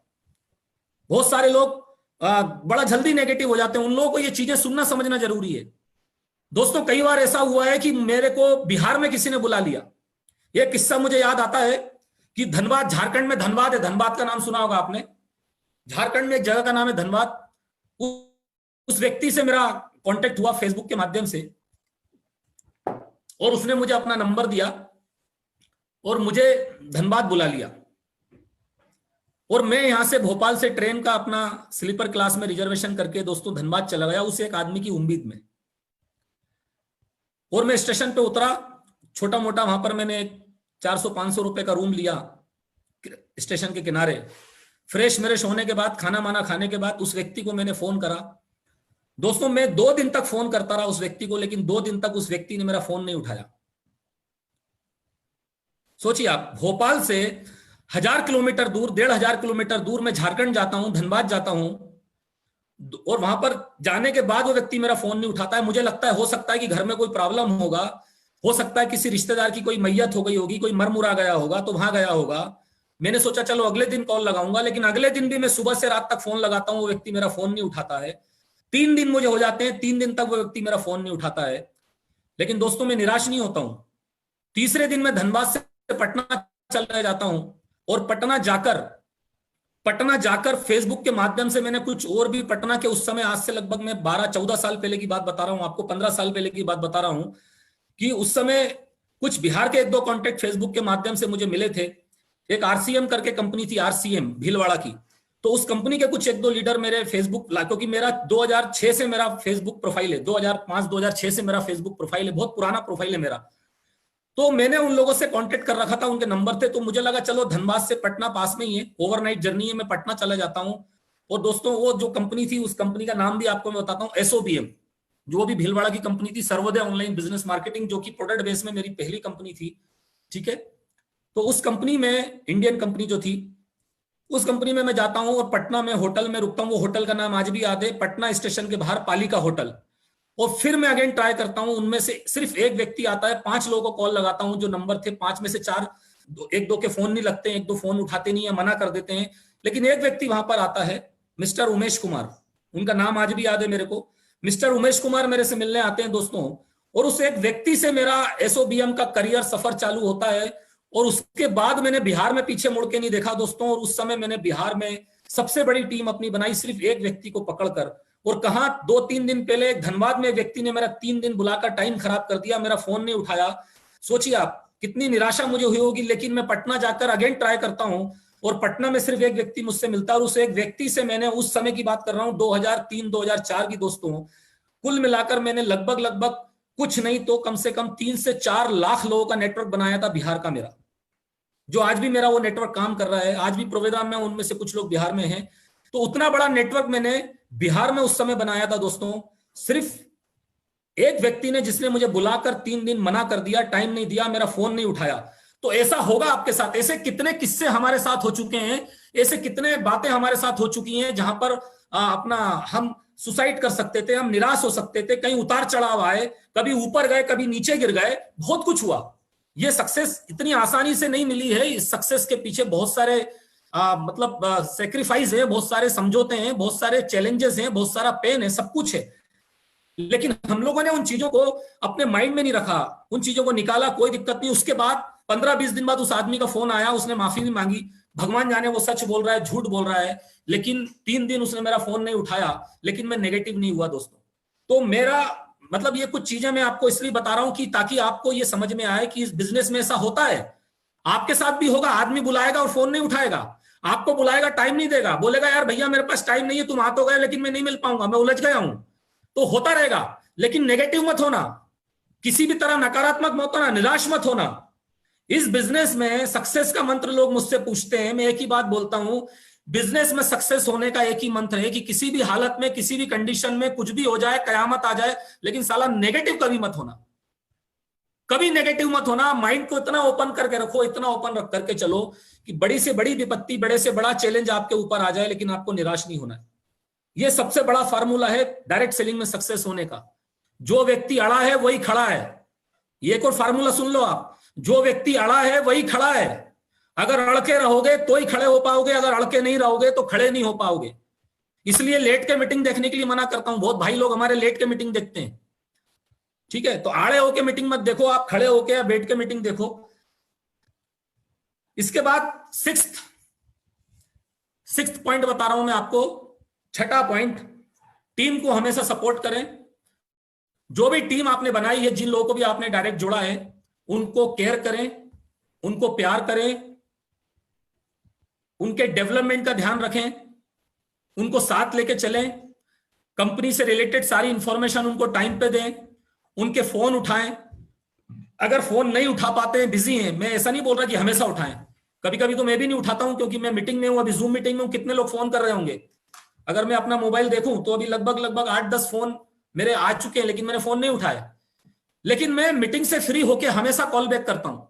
बहुत सारे लोग बड़ा जल्दी नेगेटिव हो जाते हैं, उन लोगों को ये चीजें सुनना समझना जरूरी है। दोस्तों कई बार ऐसा हुआ है कि मेरे को बिहार में किसी ने बुला लिया। ये किस्सा मुझे याद आता है कि धनबाद, झारखंड में धनबाद है, धनबाद का नाम सुना होगा आपने। झारखंड में एक जगह का नाम है धनबाद। उस व्यक्ति से मेरा कांटेक्ट हुआ फेसबुक के माध्यम से, और उसने मुझे अपना नंबर दिया और मुझे धनबाद बुला लिया। और मैं यहां से भोपाल से ट्रेन का अपना स्लीपर क्लास में रिजर्वेशन करके दोस्तों धनबाद चला गया, उस एक आदमी की उम्मीद में। और मैं स्टेशन पे उतरा, छोटा मोटा वहां पर मैंने 400-500 रुपए का रूम लिया स्टेशन के किनारे। फ्रेश मेरेश होने के बाद, खाना माना खाने के बाद, उस व्यक्ति को मैंने फोन करा। दोस्तों मैं 2 दिन तक फोन करता रहा उस व्यक्ति को, लेकिन 2 दिन तक उस व्यक्ति ने मेरा फोन नहीं उठाया। सोचिए आप, भोपाल से 1000 किलोमीटर दूर, 1500 किलोमीटर दूर मैं झारखंड जाता हूं, धनबाद जाता हूं, और वहां पर जाने के बाद वो व्यक्ति मेरा फोन नहीं उठाता है। मुझे लगता है हो सकता है कि घर में कोई प्रॉब्लम होगा, हो सकता है किसी रिश्तेदार की कोई मैयत हो गई होगी, कोई मर मुरा गया होगा तो वहां गया होगा। मैंने सोचा चलो अगले दिन कॉल लगाऊंगा, लेकिन अगले दिन भी मैं सुबह से रात तक फोन लगाता हूं, वो व्यक्ति मेरा फोन नहीं उठाता है। 3 दिन मुझे हो जाते हैं, 3 दिन तक वो व्यक्ति मेरा फोन नहीं उठाता है। लेकिन दोस्तों मैं निराश नहीं होता हूं। तीसरे दिन मैं धनबाद से पटना चला जाता हूं, और पटना जाकर फेसबुक के माध्यम से मैंने कुछ और भी पटना के, उस समय आज से लगभग मैं 12-14 साल पहले की बात बता रहा हूं आपको, 15 साल पहले की बात बता रहा हूं, कि उस समय कुछ बिहार के 1-2 कॉन्टेक्ट फेसबुक के माध्यम से मुझे मिले थे। एक आरसीएम करके कंपनी थी, आरसीएम भीलवाड़ा की, तो उस कंपनी के कुछ एक दो लीडर मेरे फेसबुक, क्योंकि मेरा 2006 से मेरा फेसबुक प्रोफाइल है, 2005-2006 से मेरा फेसबुक प्रोफाइल है, बहुत पुराना प्रोफाइल है मेरा। तो मैंने उन लोगों से कांटेक्ट कर रखा था, उनके नंबर थे, तो मुझे लगा चलो धनबाद से पटना पास में ही है, ओवरनाइट जर्नी है, मैं पटना चला जाता हूँ। और दोस्तों वो जो कंपनी थी, उस कंपनी का नाम भी आपको मैं बताता हूँ, SOBM, जो भी भीलवाड़ा की कंपनी थी, सर्वोदय ऑनलाइन बिजनेस मार्केटिंग, जो कि प्रोडक्ट बेस में मेरी पहली कंपनी थी। ठीक है, तो उस कंपनी में, इंडियन कंपनी जो थी, उस कंपनी में मैं जाता हूं और पटना में होटल में रुकता हूं। वो होटल का नाम आज भी याद है, पटना स्टेशन के बाहर पालिका होटल। और फिर मैं अगेन ट्राई करता हूं, उनमें से सिर्फ एक व्यक्ति आता है, 5 लोगों को कॉल लगाता हूं, जो नंबर थे 5 में से 4, एक दो के फोन नहीं लगते, एक दो फोन उठाते नहीं है, मना कर देते हैं, लेकिन एक व्यक्ति वहां पर आता है, मिस्टर उमेश कुमार, उनका नाम आज भी याद है मेरे को। मिस्टर उमेश कुमार मेरे से मिलने आते हैं दोस्तों, और उस एक व्यक्ति से मेरा SOBM का करियर सफर चालू होता है। और उसके बाद मैंने बिहार में पीछे मुड़ के नहीं देखा दोस्तों, और उस समय मैंने बिहार में सबसे बड़ी टीम अपनी बनाई, सिर्फ एक व्यक्ति को पकड़कर। और कहा 2-3 दिन पहले धनबाद में एक व्यक्ति ने मेरा 3 दिन बुलाकर टाइम खराब कर दिया, मेरा फोन नहीं उठाया। सोचिए आप कितनी निराशा मुझे हुई होगी। लेकिन मैं पटना जाकर अगेन ट्राई करता हूं, और पटना में सिर्फ एक व्यक्ति मुझसे मिलता है, और उस एक व्यक्ति से मैंने, उस समय की बात कर रहा हूं 2003-2004 की दोस्तों, कुल मिलाकर मैंने लगभग कुछ नहीं तो कम से कम 3 से 4 लाख लोगों का नेटवर्क बनाया था बिहार का मेरा, जो आज भी मेरा वो नेटवर्क काम कर रहा है। आज भी प्रोग्राम में उनमें से कुछ लोग बिहार में हैं। तो उतना बड़ा नेटवर्क मैंने बिहार में उस समय बनाया था दोस्तों, सिर्फ एक व्यक्ति ने, जिसने मुझे बुलाकर 3 दिन मना कर दिया, टाइम नहीं दिया, मेरा फोन नहीं उठाया। तो ऐसा होगा आपके साथ, ऐसे कितने किस्से हमारे साथ हो चुके हैं, ऐसे कितने बातें हमारे साथ हो चुकी हैं, जहां पर अपना हम सुसाइड कर सकते थे, हम निराश हो सकते थे, कहीं उतार चढ़ाव आए, कभी ऊपर गए, कभी नीचे गिर गए, बहुत कुछ हुआ। ये सक्सेस इतनी आसानी से नहीं मिली है। इस सक्सेस के पीछे बहुत सारे मतलब सेक्रीफाइस है, बहुत सारे समझौते हैं, बहुत सारे चैलेंजेस हैं, बहुत सारा पेन है, सब कुछ है। लेकिन हम लोगों ने उन चीजों को अपने माइंड में नहीं रखा, उन चीजों को निकाला, कोई दिक्कत नहीं। उसके बाद 15-20 दिन बाद उस आदमी का फोन आया, उसने माफी भी मांगी, भगवान जाने वो सच बोल रहा है झूठ बोल रहा है, लेकिन 3 दिन उसने मेरा फोन नहीं उठाया, लेकिन मैं नेगेटिव नहीं हुआ दोस्तों। तो मेरा मतलब ये कुछ चीजें मैं आपको इसलिए बता रहा हूं कि ताकि आपको ये समझ में आए कि इस बिजनेस में ऐसा होता है। आपके साथ भी होगा, आदमी बुलाएगा और फोन नहीं उठाएगा, आपको बुलाएगा, टाइम नहीं देगा, बोलेगा यार भैया मेरे पास टाइम नहीं है, तुम आ तो गए लेकिन मैं नहीं मिल पाऊंगा, मैं उलझ गया हूं। तो होता रहेगा, लेकिन नेगेटिव मत होना, किसी भी तरह नकारात्मक मत होना, निराश मत होना। इस बिजनेस में सक्सेस का मंत्र लोग मुझसे पूछते हैं, मैं एक ही बात बोलता हूं, बिजनेस में सक्सेस होने का एक ही मंत्र है कि किसी भी हालत में, किसी भी कंडीशन में, कुछ भी हो जाए, कयामत आ जाए, लेकिन साला नेगेटिव कभी मत होना, कभी नेगेटिव मत होना। माइंड को इतना ओपन करके रखो, इतना ओपन रख करके चलो कि बड़ी से बड़ी विपत्ति, बड़े से बड़ा चैलेंज आपके ऊपर आ जाए, लेकिन आपको निराश नहीं होना है। यह सबसे बड़ा फार्मूला है डायरेक्ट सेलिंग में सक्सेस होने का। जो व्यक्ति अड़ा है वही खड़ा है। ये एक और फार्मूला सुन लो आप, जो व्यक्ति अड़ा है वही खड़ा है। अगर अड़के रहोगे तो ही खड़े हो पाओगे, अगर अड़के नहीं रहोगे तो खड़े नहीं हो पाओगे। इसलिए लेट के मीटिंग देखने के लिए मना करता हूं। बहुत भाई लोग हमारे लेट के मीटिंग देखते हैं, ठीक है, तो आड़े होके मीटिंग मत देखो, आप खड़े होके या बैठ के मीटिंग देखो। इसके बाद सिक्स्थ पॉइंट बता रहा हूं मैं आपको, छठा पॉइंट, टीम को हमेशा सपोर्ट करें। जो भी टीम आपने बनाई है, जिन लोगों को भी आपने डायरेक्ट जोड़ा है, उनको केयर करें, उनको प्यार करें, उनके डेवलपमेंट का ध्यान रखें, उनको साथ लेके चलें, कंपनी से रिलेटेड सारी इंफॉर्मेशन उनको टाइम पे दें, उनके फोन उठाएं। अगर फोन नहीं उठा पाते हैं, बिजी हैं, मैं ऐसा नहीं बोल रहा कि हमेशा उठाएं, कभी कभी तो मैं भी नहीं उठाता हूं, क्योंकि मैं मीटिंग में हूं, अभी जूम मीटिंग में हूं, कितने लोग फोन कर रहे होंगे। अगर मैं अपना मोबाइल देखूं तो अभी लगभग 8-10 फोन मेरे आ चुके हैं, लेकिन मैंने फोन नहीं उठाया। लेकिन मैं मीटिंग से फ्री होकर हमेशा कॉल बैक करता हूं।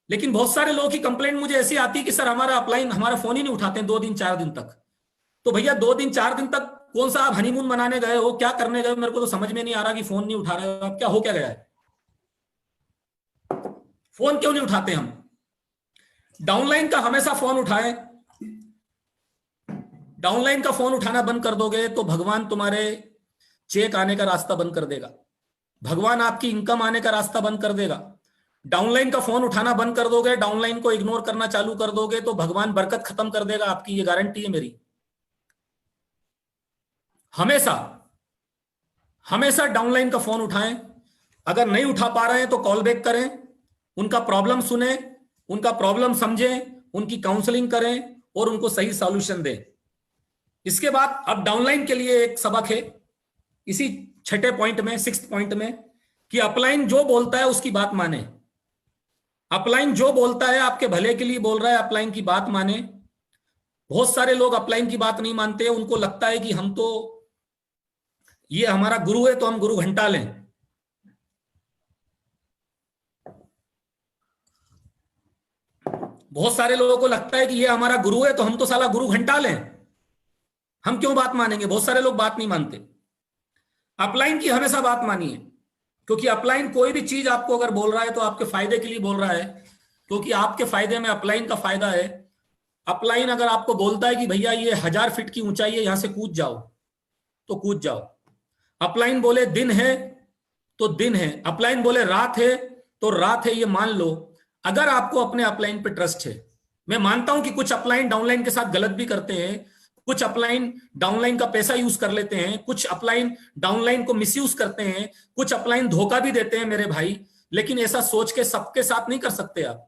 लेकिन बहुत सारे लोगों की कंप्लेंट मुझे ऐसी आती है कि सर हमारा अपलाइन, हमारा फोन ही नहीं उठाते हैं 2 दिन 4 दिन तक। तो भैया 2 दिन 4 दिन तक कौन सा आप हनीमून मनाने गए हो, क्या करने गए, मेरे को तो समझ में नहीं आ रहा कि फोन नहीं उठा रहे हो आप, क्या हो क्या गया है, फोन क्यों नहीं उठाते हम। डाउनलाइन का हमेशा फोन उठाएं। डाउनलाइन का फोन उठाना बंद कर दोगे तो भगवान तुम्हारे चेक आने का रास्ता बंद कर देगा, भगवान आपकी इनकम आने का रास्ता बंद कर देगा। डाउनलाइन का फोन उठाना बंद कर दोगे, डाउनलाइन को इग्नोर करना चालू कर दोगे तो भगवान बरकत खत्म कर देगा आपकी, ये गारंटी है मेरी। हमेशा हमेशा डाउनलाइन का फोन उठाएं। अगर नहीं उठा पा रहे हैं तो कॉल बैक करें, उनका प्रॉब्लम सुने, उनका प्रॉब्लम समझें, उनकी काउंसलिंग करें, और उनको सही सॉल्यूशन दें। इसके बाद अब डाउनलाइन के लिए एक सबक है इसी छठे पॉइंट में, सिक्स्थ पॉइंट में, कि अपलाइन जो बोलता है उसकी बात माने। अपलाइन जो बोलता है आपके भले के लिए बोल रहा है, अपलाइन की बात माने। बहुत सारे लोग अपलाइन की बात नहीं मानते, उनको लगता है कि हम तो, ये हमारा गुरु है तो हम गुरु घंटा लें। बहुत सारे लोगों को लगता है कि ये हमारा गुरु है तो हम तो साला गुरु घंटा लें, हम क्यों बात मानेंगे। बहुत सारे लोग बात नहीं मानते। अपलाइन की हमेशा बात मानिए, क्योंकि अपलाइन कोई भी चीज आपको अगर बोल रहा है तो आपके फायदे के लिए बोल रहा है, क्योंकि आपके फायदे में अपलाइन का फायदा है। अपलाइन अगर आपको बोलता है कि भैया ये 1000 फीट की ऊंचाई है, यहां से कूद जाओ, तो कूद जाओ। अपलाइन बोले दिन है तो दिन है, अपलाइन बोले रात है तो रात है, ये मान लो। अगर आपको अपने अपलाइन पे ट्रस्ट है, मैं मानता हूं कि कुछ अपलाइन डाउनलाइन के साथ गलत भी करते हैं, कुछ अपलाइन डाउनलाइन का पैसा यूज कर लेते हैं, कुछ अपलाइन डाउनलाइन को मिसयूज करते हैं, कुछ अपलाइन धोखा भी देते हैं मेरे भाई। लेकिन ऐसा सोच के सबके साथ नहीं कर सकते आप।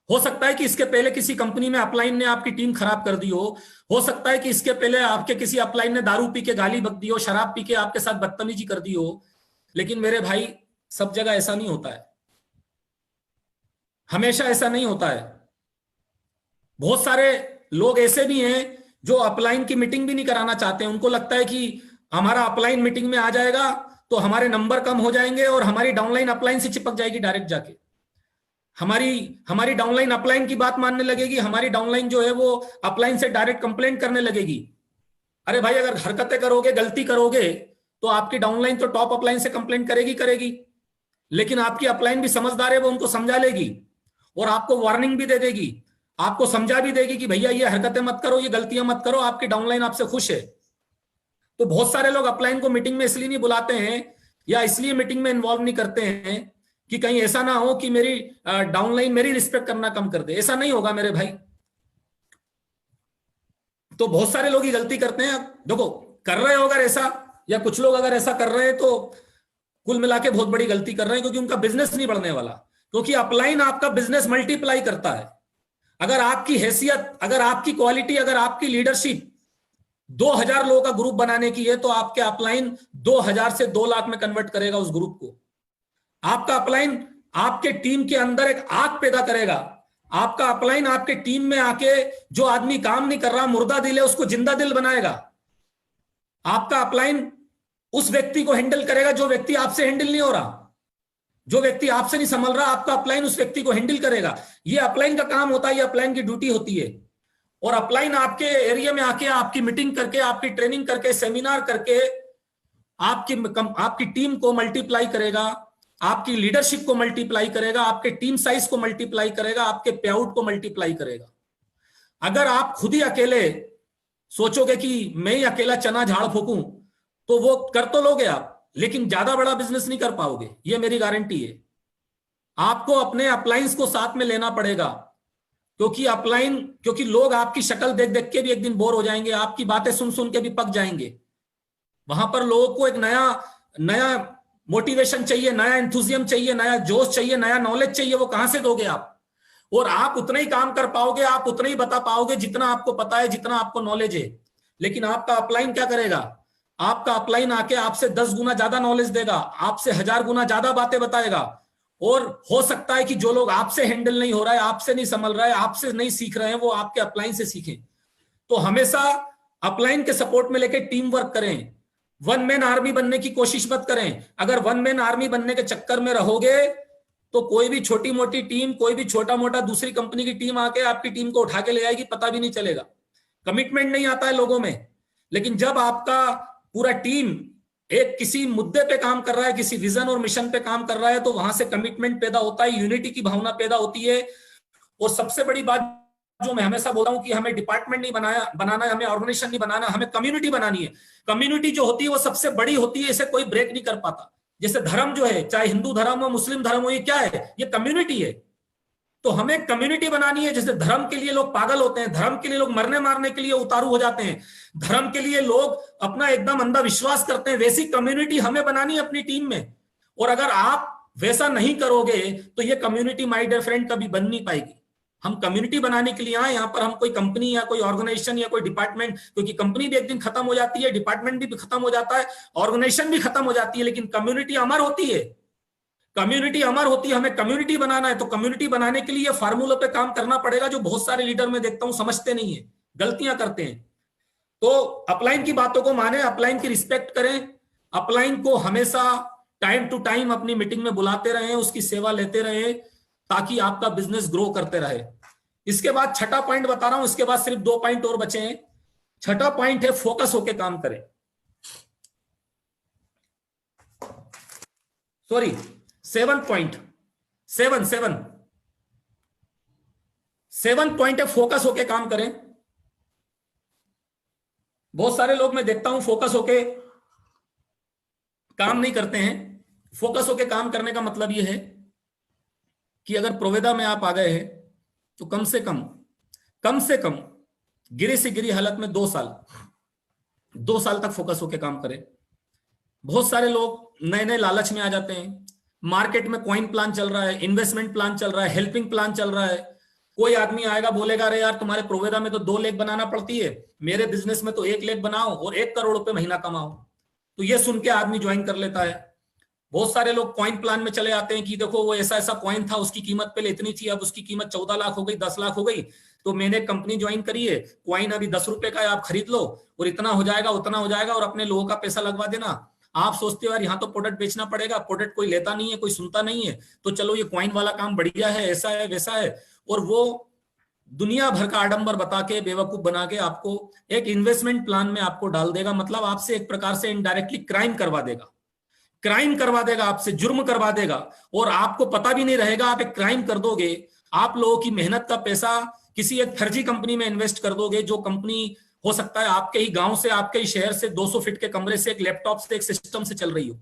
हो सकता है कि इसके पहले किसी कंपनी में अपलाइन ने आपकी टीम खराब कर दी हो सकता है कि इसके पहले आपके किसी अपलाइन ने दारू पी के गाली बक दी हो, शराब पी के आपके साथ बदतमीजी कर दी हो। लेकिन मेरे भाई सब जगह ऐसा नहीं होता है, हमेशा ऐसा नहीं होता है। बहुत सारे लोग ऐसे भी हैं जो अपलाइन की मीटिंग भी नहीं कराना चाहते। उनको लगता है कि हमारा अपलाइन मीटिंग में आ जाएगा तो हमारे नंबर कम हो जाएंगे और हमारी डाउनलाइन अपलाइन से चिपक जाएगी डायरेक्ट जाके। हमारी डाउनलाइन अपलाइन की बात मानने लगेगी, हमारी डाउनलाइन जो है वो अपलाइन से डायरेक्ट कंप्लेंट करने लगेगी। अरे भाई, अगर हरकतें करोगे, गलती करोगे, तो आपकी डाउनलाइन तो टॉप अपलाइन से कंप्लेंट करेगी। लेकिन आपकी अपलाइन भी समझदार है, वो उनको समझा लेगी और आपको वार्निंग भी दे देगी, आपको समझा भी देगी कि भैया ये हरकतें मत करो, ये गलतियां मत करो, आपकी डाउनलाइन आपसे खुश है। तो बहुत सारे लोग अपलाइन को मीटिंग में इसलिए नहीं बुलाते हैं या इसलिए मीटिंग में इन्वॉल्व नहीं करते हैं कि कहीं ऐसा ना हो कि मेरी डाउनलाइन मेरी रिस्पेक्ट करना कम कर दे। ऐसा नहीं होगा मेरे भाई। तो बहुत सारे लोग ये गलती करते हैं। देखो, कर रहे हो अगर ऐसा, या कुछ लोग अगर ऐसा कर रहे हैं, तो कुल मिला के बहुत बड़ी गलती कर रहे हैं, क्योंकि उनका बिजनेस नहीं बढ़ने वाला। क्योंकि अपलाइन आपका बिजनेस मल्टीप्लाई करता है। अगर आपकी हैसियत, अगर आपकी क्वालिटी, अगर आपकी लीडरशिप 2000 लोगों का ग्रुप बनाने की है, तो आपके अपलाइन 2000 से 2 लाख में कन्वर्ट करेगा उस ग्रुप को। आपका अपलाइन आपके टीम के अंदर एक आग पैदा करेगा। आपका अपलाइन आपके टीम में आके जो आदमी काम नहीं कर रहा, मुर्दा दिल है, उसको जिंदा दिल बनाएगा। आपका अपलाइन उस व्यक्ति को हैंडल करेगा जो व्यक्ति आपसे हैंडल नहीं हो रहा, जो व्यक्ति आपसे नहीं संभल रहा, आपका अपलाइन उस व्यक्ति को हैंडल करेगा। ये अपलाइन का काम होता है, ये अपलाइन की ड्यूटी होती है। और अपलाइन आपके एरिया में आके आपकी मीटिंग करके, आपकी ट्रेनिंग करके, सेमिनार करके आपकी टीम को मल्टीप्लाई करेगा, आपकी लीडरशिप को मल्टीप्लाई करेगा, आपके टीम साइज को मल्टीप्लाई करेगा, आपके पे आउट को मल्टीप्लाई करेगा। अगर आप खुद ही अकेले सोचोगे कि मैं ही अकेला चना झाड़ फूकूं, तो वो कर तो लोगे आप, लेकिन ज्यादा बड़ा बिजनेस नहीं कर पाओगे, ये मेरी गारंटी है। आपको अपने अपलाइंस को साथ में लेना पड़ेगा, क्योंकि लोग आपकी शक्ल देख देख के भी एक दिन बोर हो जाएंगे, आपकी बातें सुन सुन के भी पक जाएंगे। वहां पर लोगों को एक नया मोटिवेशन चाहिए, नया एंथुजियम चाहिए, नया जोश चाहिए, नया नॉलेज चाहिए। वो कहां से दोगे आप? और आप उतना ही काम कर पाओगे, आप उतना ही बता पाओगे जितना आपको पता है, जितना आपको नॉलेज है। लेकिन आपका अपलाइन क्या करेगा? आपका अपलाइन आके आपसे 10 गुना ज्यादा नॉलेज देगा, आपसे 1000 गुना ज्यादा बातें बताएगा। और हो सकता है कि जो लोग आपसे हैंडल नहीं हो रहा है, आपसे नहीं संभल रहा है, आपसे नहीं सीख रहे हैं, वो आपके अपलाइन से सीखें। तो हमेशा अपलाइन के सपोर्ट में लेके टीम वर्क करें। वन मैन आर्मी बनने की कोशिश मत करें। अगर वन मैन आर्मी बनने के चक्कर में रहोगे तो कोई भी छोटी मोटी टीम, कोई भी छोटा मोटा दूसरी कंपनी की टीम आके आपकी टीम को उठा के ले आएगी, पता भी नहीं चलेगा। कमिटमेंट नहीं आता है लोगों में। लेकिन जब आपका पूरा टीम एक किसी मुद्दे पे काम कर रहा है, किसी विजन और मिशन पे काम कर रहा है, तो वहां से कमिटमेंट पैदा होता है, यूनिटी की भावना पैदा होती है। और सबसे बड़ी बात जो मैं हमेशा बोलता हूं कि हमें डिपार्टमेंट नहीं बनाना है, हमें ऑर्गेनाइजेशन नहीं बनाना, हमें कम्युनिटी बनानी है। कम्युनिटी जो होती है वो सबसे बड़ी होती है, इसे कोई ब्रेक नहीं कर पाता। जैसे धर्म जो है, चाहे हिंदू धर्म हो, मुस्लिम धर्म हो, ये क्या है? ये कम्युनिटी है। तो हमें कम्युनिटी बनानी है। जैसे धर्म के लिए लोग पागल होते हैं, धर्म के लिए लोग मरने मारने के लिए उतारू हो जाते हैं, धर्म के लिए लोग अपना एकदम अंधा विश्वास करते हैं, वैसी कम्युनिटी हमें बनानी है अपनी टीम में। और अगर आप वैसा नहीं करोगे तो ये कम्युनिटी, माय डियर फ्रेंड, कभी बन नहीं पाएगी। हम कम्युनिटी बनाने के लिए आए, यहाँ पर हम कोई कंपनी या कोई ऑर्गेनाइजेशन या कोई डिपार्टमेंट, क्योंकि कंपनी भी एक दिन खत्म हो जाती है, डिपार्टमेंट भी खत्म हो जाता है, ऑर्गेनाइजेशन भी खत्म हो जाती है, लेकिन कम्युनिटी अमर होती है। कम्युनिटी अमर होती है। हमें कम्युनिटी बनाना है, तो कम्युनिटी बनाने के लिए फार्मूला पे काम करना पड़ेगा, जो बहुत सारे लीडर में देखता हूं समझते नहीं है, गलतियां करते हैं। तो अपलाइन की बातों को माने, अपलाइन की रिस्पेक्ट करें, अपलाइन को हमेशा टाइम टू टाइम अपनी मीटिंग में बुलाते रहें, उसकी सेवा लेते रहें, ताकि आपका बिजनेस ग्रो करते रहे। इसके बाद छठा पॉइंट बता रहा हूं, इसके बाद सिर्फ 2 पॉइंट और बचे हैं। छठा पॉइंट है फोकस होकर काम करें। सॉरी, 7 पॉइंट, 7 पॉइंट है फोकस होकर काम करें। बहुत सारे लोग मैं देखता हूं फोकस होके काम नहीं करते हैं। फोकस होके काम करने का मतलब यह है कि अगर प्रोवेदा में आप आ गए हैं तो कम से कम गिरी से गिरी हालत में 2 साल तक फोकस होके काम करें। बहुत सारे लोग नए नए लालच में आ जाते हैं। मार्केट में कॉइन प्लान चल रहा है, इन्वेस्टमेंट प्लान चल रहा है, हेल्पिंग प्लान चल रहा है। कोई आदमी आएगा बोलेगा, अरे यार तुम्हारे प्रोवेदा में तो 2 लेख बनाना पड़ती है, मेरे बिजनेस में तो 1 लेख बनाओ और 1 करोड़ रुपए महीना कमाओ। तो ये सुन के आदमी ज्वाइन कर लेता है। बहुत सारे लोग कॉइन प्लान में चले आते हैं कि देखो वो ऐसा ऐसा कॉइन था, उसकी कीमत पहले इतनी थी, अब उसकी कीमत 14 लाख हो गई, 10 लाख हो गई, तो मैंने कंपनी ज्वाइन करी है, कॉइन अभी 10 रुपए का है, आप खरीद लो और इतना हो जाएगा उतना हो जाएगा और अपने लोगों का पैसा लगवा देना। आप सोचते हो यार यहाँ तो प्रोडक्ट बेचना पड़ेगा, प्रोडक्ट कोई लेता नहीं है, कोई सुनता नहीं है, तो चलो ये कॉइन वाला काम बढ़िया है, ऐसा है वैसा है, और वो दुनिया भर का आडंबर बता के बेवकूफ बना के आपको एक इन्वेस्टमेंट प्लान में आपको डाल देगा। मतलब आपसे एक प्रकार से इनडायरेक्टली क्राइम करवा देगा, आपसे जुर्म करवा देगा, और आपको पता भी नहीं रहेगा आप एक क्राइम कर दोगे। आप लोगों की मेहनत का पैसा किसी एक फर्जी कंपनी में इन्वेस्ट कर दोगे, जो कंपनी हो सकता है आपके ही गांव से, आपके ही शहर से 200 फीट के कमरे से, एक लैपटॉप से, एक सिस्टम से चल रही हो,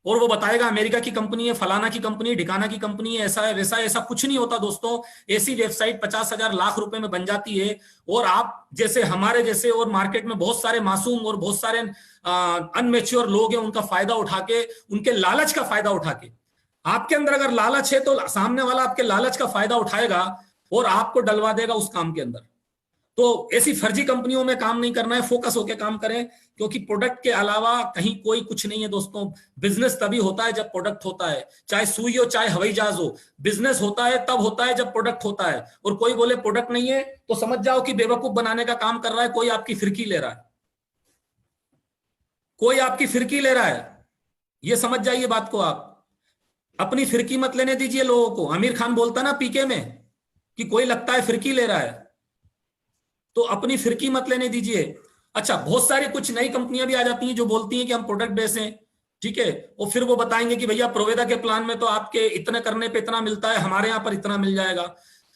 और वो बताएगा अमेरिका की कंपनी है, फलाना की कंपनी है, ढिकाना की कंपनी है, ऐसा है वैसा है। ऐसा कुछ नहीं होता दोस्तों। ऐसी वेबसाइट 50,000 लाख रुपए में बन जाती है, और आप जैसे हमारे जैसे और मार्केट में बहुत सारे मासूम और बहुत सारे अनमेच्योर लोग हैं, उनका फायदा उठा के, उनके लालच का फायदा उठा के, आपके अंदर अगर लालच है तो सामने वाला आपके लालच का फायदा उठाएगा और आपको डलवा देगा उस काम के अंदर। तो ऐसी फर्जी कंपनियों में काम नहीं करना है, फोकस होकर काम करें, क्योंकि प्रोडक्ट के अलावा कहीं कोई कुछ नहीं है दोस्तों। बिजनेस तभी होता है जब प्रोडक्ट होता है, चाहे सुई हो चाहे हवाई जहाज हो, बिजनेस होता है तब होता है जब प्रोडक्ट होता है। और कोई बोले प्रोडक्ट नहीं है तो समझ जाओ कि बेवकूफ बनाने का काम कर रहा है, कोई आपकी फिरकी ले रहा है, कोई आपकी फिरकी ले रहा है। ये समझ जाइए बात को, आप अपनी फिरकी मत लेने दीजिए लोगों को। आमिर खान बोलता ना पीके में कि कोई लगता है फिरकी ले रहा है, तो अपनी फिरकी मत लेने दीजिए। अच्छा, बहुत सारी कुछ नई कंपनियां भी आ जाती हैं जो बोलती हैं कि हम प्रोडक्ट बेस हैं, ठीक है, और फिर वो बताएंगे कि भैया प्रोवेदा के प्लान में तो आपके इतने करने पे इतना मिलता है, हमारे यहाँ पर इतना मिल जाएगा।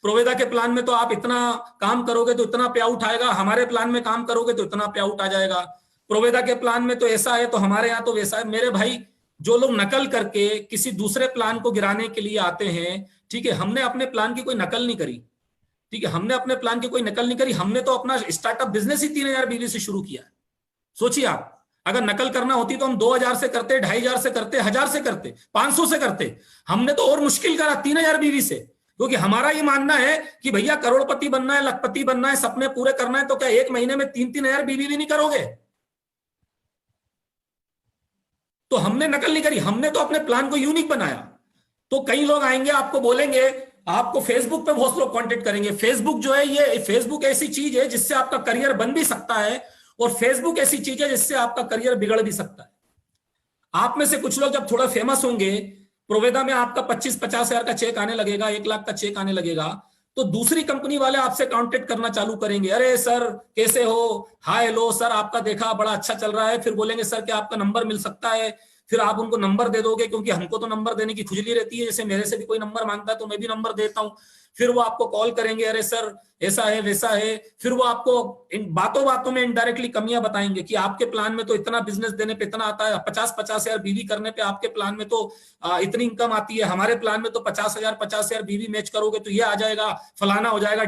प्रोवेदा के प्लान में तो आप इतना काम करोगे तो इतना पे आउट आएगा, हमारे प्लान में काम करोगे तो इतना पे आउट आ जाएगा। प्रोवेदा के प्लान में तो ऐसा है तो हमारे यहाँ तो वैसा है। मेरे भाई, जो लोग नकल करके किसी दूसरे प्लान को गिराने के लिए आते हैं, ठीक है, हमने अपने प्लान की कोई नकल नहीं करी, ठीक है, हमने अपने प्लान की कोई नकल नहीं करी। हमने तो अपना स्टार्टअप बिजनेस ही 3,000 बीवी से शुरू किया है। सोचिए आप, अगर नकल करना होती तो हम 2,000 से करते, 2,500 से करते, 1,000 से करते, 500 से करते। हमने तो और मुश्किल करा 3,000 बीवी से, क्योंकि हमारा ये मानना है कि भैया करोड़पति बनना है, लखपति बनना है, सपने पूरे करना है, तो क्या एक महीने में 3,000 बीवी भी नहीं करोगे? तो हमने नकल नहीं करी, हमने तो अपने प्लान को यूनिक बनाया। तो कई लोग आएंगे आपको बोलेंगे, आपको फेसबुक पे बहुत लोग कांटेक्ट करेंगे। फेसबुक जो है, ये फेसबुक ऐसी चीज है जिससे आपका करियर बन भी सकता है, और फेसबुक ऐसी चीज है जिससे आपका करियर बिगड़ भी सकता है। आप में से कुछ लोग जब थोड़ा फेमस होंगे, प्रोवेदा में आपका 25-50 हजार का चेक आने लगेगा, 1 लाख का चेक आने लगेगा, तो दूसरी कंपनी वाले आपसे कांटेक्ट करना चालू करेंगे। अरे सर कैसे हो, हाय हेलो सर, आपका देखा बड़ा अच्छा चल रहा है। फिर बोलेंगे सर क्या आपका नंबर मिल सकता है? फिर आप उनको नंबर दे दोगे, क्योंकि हमको तो नंबर देने की खुजली रहती है, जैसे मेरे से भी कोई नंबर मांगता है तो मैं भी नंबर देता हूं। फिर वो आपको कॉल करेंगे, अरे सर ऐसा है वैसा है। फिर वो आपको इन बातों बातों में इनडायरेक्टली कमियां बताएंगे कि आपके प्लान में तो इतना बिजनेस देने पे इतना आता है, 50-50 हजार बीवी करने पे आपके प्लान में तो इतनी इनकम आती है, हमारे प्लान में तो 50 हजार बीवी मैच करोगे तो ये आ जाएगा, फलाना हो जाएगा।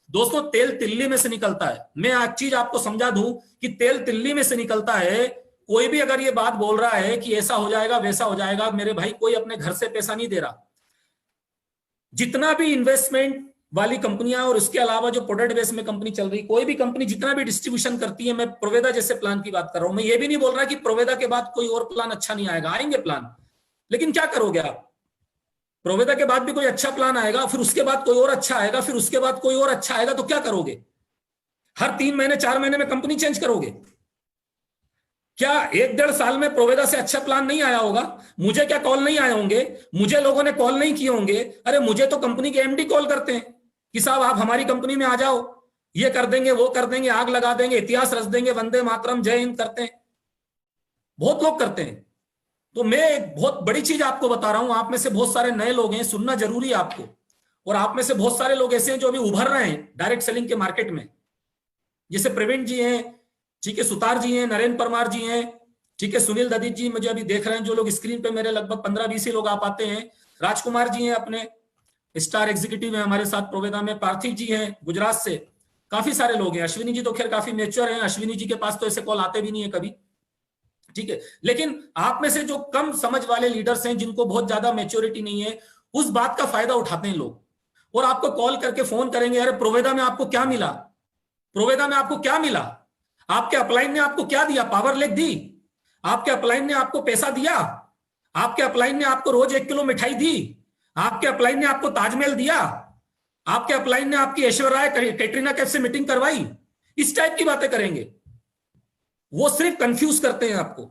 दोस्तों, तेल तिल्ली में से निकलता है। मैं एक चीज आपको समझा दूं कि तेल तिल्ली में से निकलता है। कोई भी अगर ये बात बोल रहा है कि ऐसा हो जाएगा वैसा हो जाएगा, मेरे भाई कोई अपने घर से पैसा नहीं दे रहा। जितना भी इन्वेस्टमेंट वाली कंपनियां और उसके अलावा जो प्रोडक्ट बेस में कंपनी चल रही, कोई भी कंपनी जितना भी डिस्ट्रीब्यूशन करती है, मैं प्रोवेदा जैसे प्लान की बात कर रहा हूं। मैं ये भी नहीं बोल रहा कि प्रोवेदा के बाद कोई और प्लान अच्छा नहीं आएगा, आएंगे प्लान, लेकिन क्या करोगे आप? प्रोवेदा के बाद भी कोई अच्छा प्लान आएगा, फिर उसके बाद कोई और अच्छा आएगा, फिर उसके बाद कोई और अच्छा आएगा, तो क्या करोगे? हर 3 महीने 4 महीने में कंपनी चेंज करोगे? क्या 1-1.5 साल में प्रोवेदा से अच्छा प्लान नहीं आया होगा? मुझे क्या कॉल नहीं आए होंगे? मुझे लोगों ने कॉल नहीं किए होंगे? अरे मुझे तो कंपनी के एमडी कॉल करते हैं कि साहब आप हमारी कंपनी में आ जाओ, ये कर देंगे, वो कर देंगे, आग लगा देंगे, इतिहास रच देंगे, वंदे मातरम, जय हिंद करते हैं, बहुत लोग करते हैं। तो मैं एक बहुत बड़ी चीज आपको बता रहा हूं, आप में से बहुत सारे नए लोग हैं, सुनना जरूरी है आपको। और आप में से बहुत सारे लोग ऐसे हैं जो अभी उभर रहे हैं डायरेक्ट सेलिंग के मार्केट में, जैसे प्रवीण जी हैं, ठीक है, सुतार जी हैं, नरेंद्र परमार जी हैं, ठीक है, सुनील दत्त जी मुझे अभी देख रहे हैं, जो लोग स्क्रीन पे मेरे लगभग 15-20 ही लोग आ पाते हैं। राजकुमार जी हैं, अपने स्टार एग्जीक्यूटिव हैं हमारे साथ प्रोवेदा में। पार्थिव जी हैं गुजरात से, काफी सारे लोग हैं। अश्विनी जी तो खैर काफी मेच्योर हैं, अश्विनी जी के पास तो ऐसे कॉल आते भी नहीं है कभी, ठीक है। लेकिन आप में से जो कम समझ वाले लीडर्स हैं, जिनको बहुत ज्यादा मेच्योरिटी नहीं है, उस बात का फायदा उठाते हैं लोग, और आपको कॉल करके फोन करेंगे, अरे प्रोवेदा में आपको क्या मिला, प्रोवेदा में आपको क्या मिला, आपके अपलाइन ने आपको क्या दिया, पावर लेक दी, आपके अपलाइन ने आपको पैसा दिया, आपके अपलाइन ने आपको रोज 1 किलो मिठाई दी, आपके अपलाइन ने आपको ताजमहल दिया, आपके अपलाइन ने आपकी ऐश्वर्या राय कैटरीना कैफ से मीटिंग करवाई, इस टाइप की बातें करेंगे। वो सिर्फ कंफ्यूज करते हैं, आपको